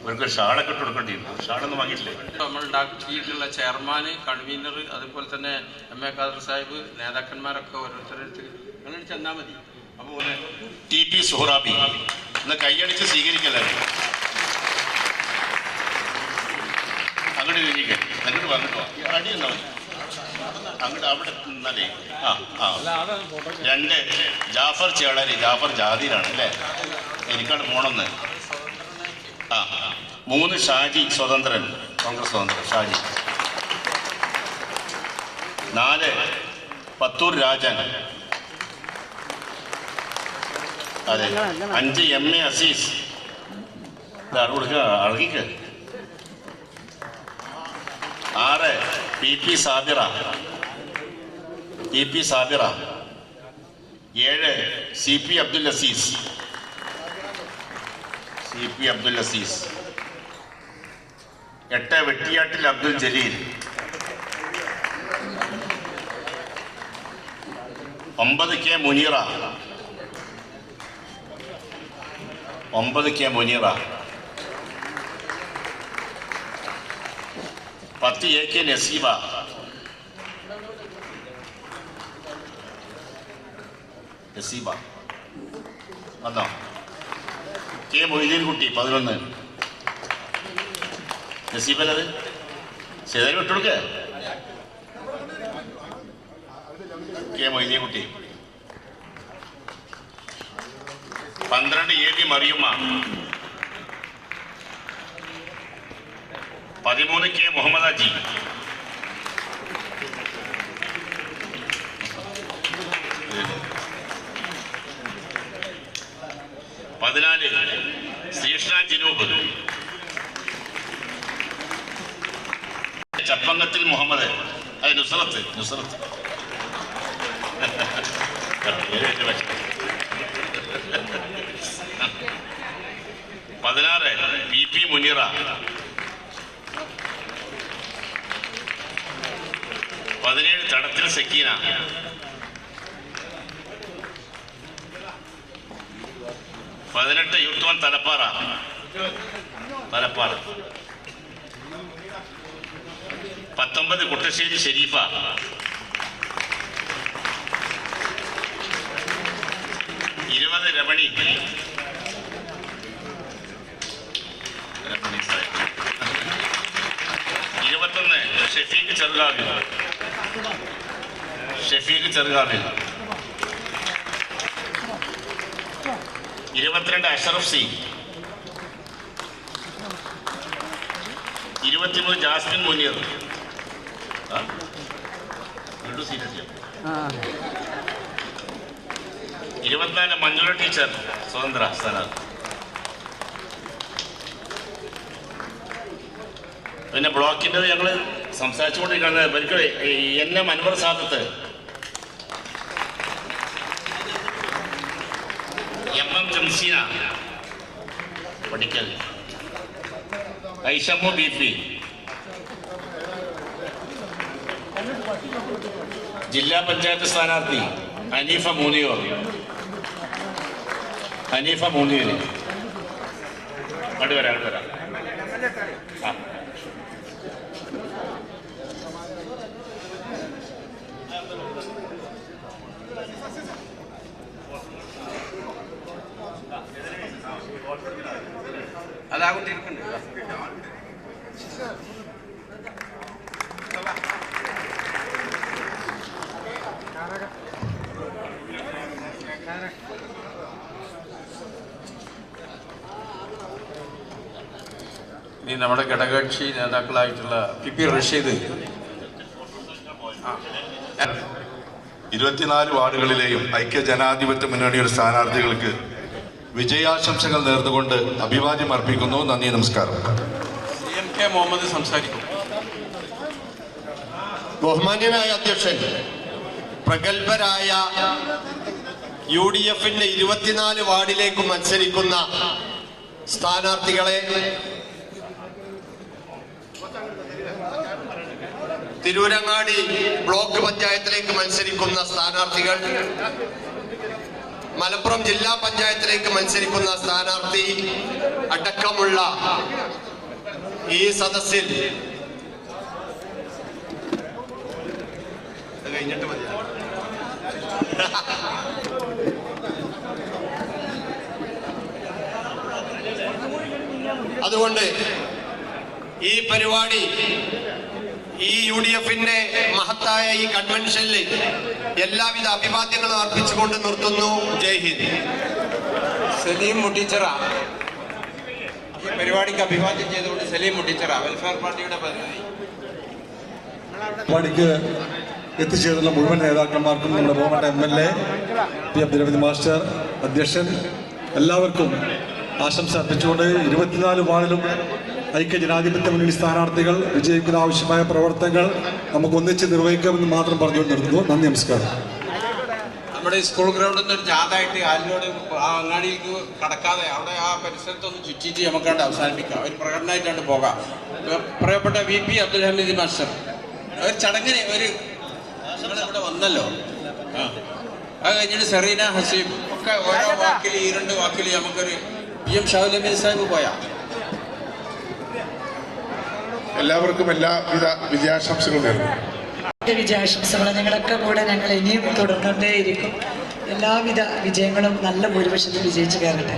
ഇവർക്ക് ഷാളൊക്കെ ഇട്ട് കൊടുക്കേണ്ടിയിരുന്നു. ഷാളൊന്നും വാങ്ങിയിട്ടില്ലേ? നമ്മൾ ഉണ്ടാക്കിയിട്ടുള്ള ചെയർമാന്, കൺവീനർ, അതുപോലെ തന്നെ MA ഖാദർ സാഹിബ്, നേതാക്കന്മാരൊക്കെ ഓരോരുത്തരെടുത്ത് നിങ്ങൾ ചെന്നാൽ മതി. അപ്പോൾ TP സുഹറാബി ഇന്ന് കൈയടിച്ച് സ്വീകരിക്കല്ലേ, അങ്ങോട്ട് തിരികെ അങ്ങോട്ട് വന്നിട്ടോ, അടി എന്നാ മതി, അങ്ങോട്ട് അവിടെ നിന്നാലേ. 2 ജാഫർ ചേളരി, ജാഫർ ജാതിയിലാണ് അല്ലേ, എനിക്കാണ് പോണമെന്ന്. 3 ഷാജി സ്വതന്ത്രൻ, കോൺഗ്രസ് സ്വതന്ത്രൻ ഷാജി. 4 പത്തൂർ രാജൻ, അതെ. 5 MA അസീസ്, കൊടുക്കുക അഴകിക്ക്. 6 PP Sabira, 7 CP Abdul Azeez, 8 Vettiyattil Abdul Jaleel, 9 K Muneera, 10 AK Naseeba, 11 K Moideen കുട്ടി, 11 നസീബല്ലത് ചെയ്താലും വിട്ടുകൊടുക്ക. K മൊയ്തീൻ കുട്ടി. 12 AD മറിയുമ്മ, 13 K മുഹമ്മദ് അജി, 14 ശ്രീകൃഷ്ണ ജിനൂബ്, ചപ്പങ്ങത്തിൽ മുഹമ്മദ്, അത് നുസ്രത്ത് 16 PP മുനീറ, 17 തടത്തിൽ സക്കീന, 18 യുത്തോൻ തലപ്പാറ, 19 കുട്ടശ്ശേരി ഷെരീഫ, 20 രമണി, 21 ഷെഫീഖ് ചെറുകാവിൽ, 22 അഷറഫ് സി, 23 ജാസ്മിൻ മുനീർ, 24 മഞ്ജുള ടീച്ചർ സ്വതന്ത്ര സ്ഥാനാർത്ഥി. പിന്നെ ബ്ലോക്കിൻ്റെ ഞങ്ങൾ സംസാരിച്ചുകൊണ്ടിരിക്കുന്നത് ഇവർക്ക് NM അൻവർ സാദത്ത്, MM ജംസീന പഠിക്കൽ, ഐഷമ്മു BP, ജില്ലാ പഞ്ചായത്ത് സ്ഥാനാർത്ഥി ഹനീഫ മൂന്നിയൂർ, അങ്ങോട്ട് വരാം. നമ്മുടെ ഘടകകക്ഷി നേതാക്കളായിട്ടുള്ള പി പി റഷീദ്. 24 വാർഡുകളിലെയും ഐക്യ ജനാധിപത്യ മുന്നണിയുടെ സ്ഥാനാർത്ഥികൾക്ക് വിജയാശംസകൾ നേർന്നുകൊണ്ട് അഭിവാദ്യം അർപ്പിക്കുന്നു. നന്ദി, നമസ്കാരം. CMK മുഹമ്മദ് സംസാരിക്കും. ബഹുമാന്യനായ അധ്യക്ഷൻ, പ്രഗത്ഭരായ UDFന്റെ 24 വാർഡിലേക്ക് മത്സരിക്കുന്ന സ്ഥാനാർത്ഥികളെ, തിരൂരങ്ങാടി ബ്ലോക്ക് പഞ്ചായത്തിലേക്ക് മത്സരിക്കുന്ന സ്ഥാനാർത്ഥികൾ, മലപ്പുറം ജില്ലാ പഞ്ചായത്തിലേക്ക് മത്സരിക്കുന്ന സ്ഥാനാർത്ഥി അടക്കമുള്ള ഈ സദസ്സിൽ കഴിഞ്ഞിട്ട് മതി. അതുകൊണ്ട് ഈ പരിപാടി, ഈ UDFന്റെ മഹത്തായ ഈ കൺവെൻഷനിൽ എല്ലാവിധ അഭിവാദ്യങ്ങളും അർപ്പിച്ചുകൊണ്ട് നിർത്തുന്നു. ജയ് ഹിന്ദ്. സലീം മുട്ടിച്ചിറ ഈ പരിപാടിക്ക് അഭിവാദ്യം ചെയ്തുകൊണ്ട് സലീം മുട്ടിച്ചിറ, വെൽഫെയർ പാർട്ടിയുടെ പ്രതിനിധി. പരിപാടിക്ക് എത്തിച്ചേർന്ന മുഴുവൻ നേതാക്കന്മാർക്കും നമ്മുടെ ബഹുമാനപ്പെട്ട MLA പി അബ്ദുൽ മാസ്റ്റർ, അധ്യക്ഷൻ, എല്ലാവർക്കും ആശംസ അർപ്പിച്ചുകൊണ്ട് 24 വാർഡിലും ഐക്യ ജനാധിപത്യ മുന്നണി സ്ഥാനാർത്ഥികൾ വിജയിക്കുന്ന ആവശ്യമായ പ്രവർത്തനങ്ങൾ നമുക്ക് ഒന്നിച്ച് നിർവഹിക്കാമെന്ന് മാത്രം പറഞ്ഞുകൊണ്ട് നിർത്തുന്നു. നന്ദി, നമസ്കാരം. നമ്മുടെ സ്കൂൾ ഗ്രൗണ്ടിൽ നിന്ന് ഒരു ജാഥയായിട്ട് ആലിനോട് ആ അങ്ങാടിക്ക് കടക്കാതെ അവിടെ ആ പരിസരത്തൊന്ന് ചുറ്റിച്ച് നമുക്കാണ്ട് അവസാനിപ്പിക്കാം. ഒരു പ്രകടനമായിട്ടാണ്ട് പോകാം. പ്രിയപ്പെട്ട VP അബ്ദുൽ ഹമീദ് മാസ്റ്റർ, ഒരു ചടങ്ങിന് ഇവിടെ വന്നല്ലോ. അത് കഴിഞ്ഞിട്ട് സെറീന ഹസീം ഒക്കെ ഓരോ വാക്കിൽ, ഈ 2 വാക്കിൽ നമുക്കൊരു PM ഷാഹുൽ ഹമീദ് സാഹിബ് പോയാ. എല്ലാവർക്കും എല്ലാവിധ വിജയാശംസകൾ നേരുന്നു. വിജയാശംസകൾ. നിങ്ങളൊക്കെ കൂടെ ഞങ്ങൾ ഇനിയും തുടർന്നുകൊണ്ടേയിരിക്കും. എല്ലാവിധ വിജയങ്ങളും നല്ല ഭൂരിപക്ഷത്തിൽ വിജയിച്ചു കയറട്ടെ.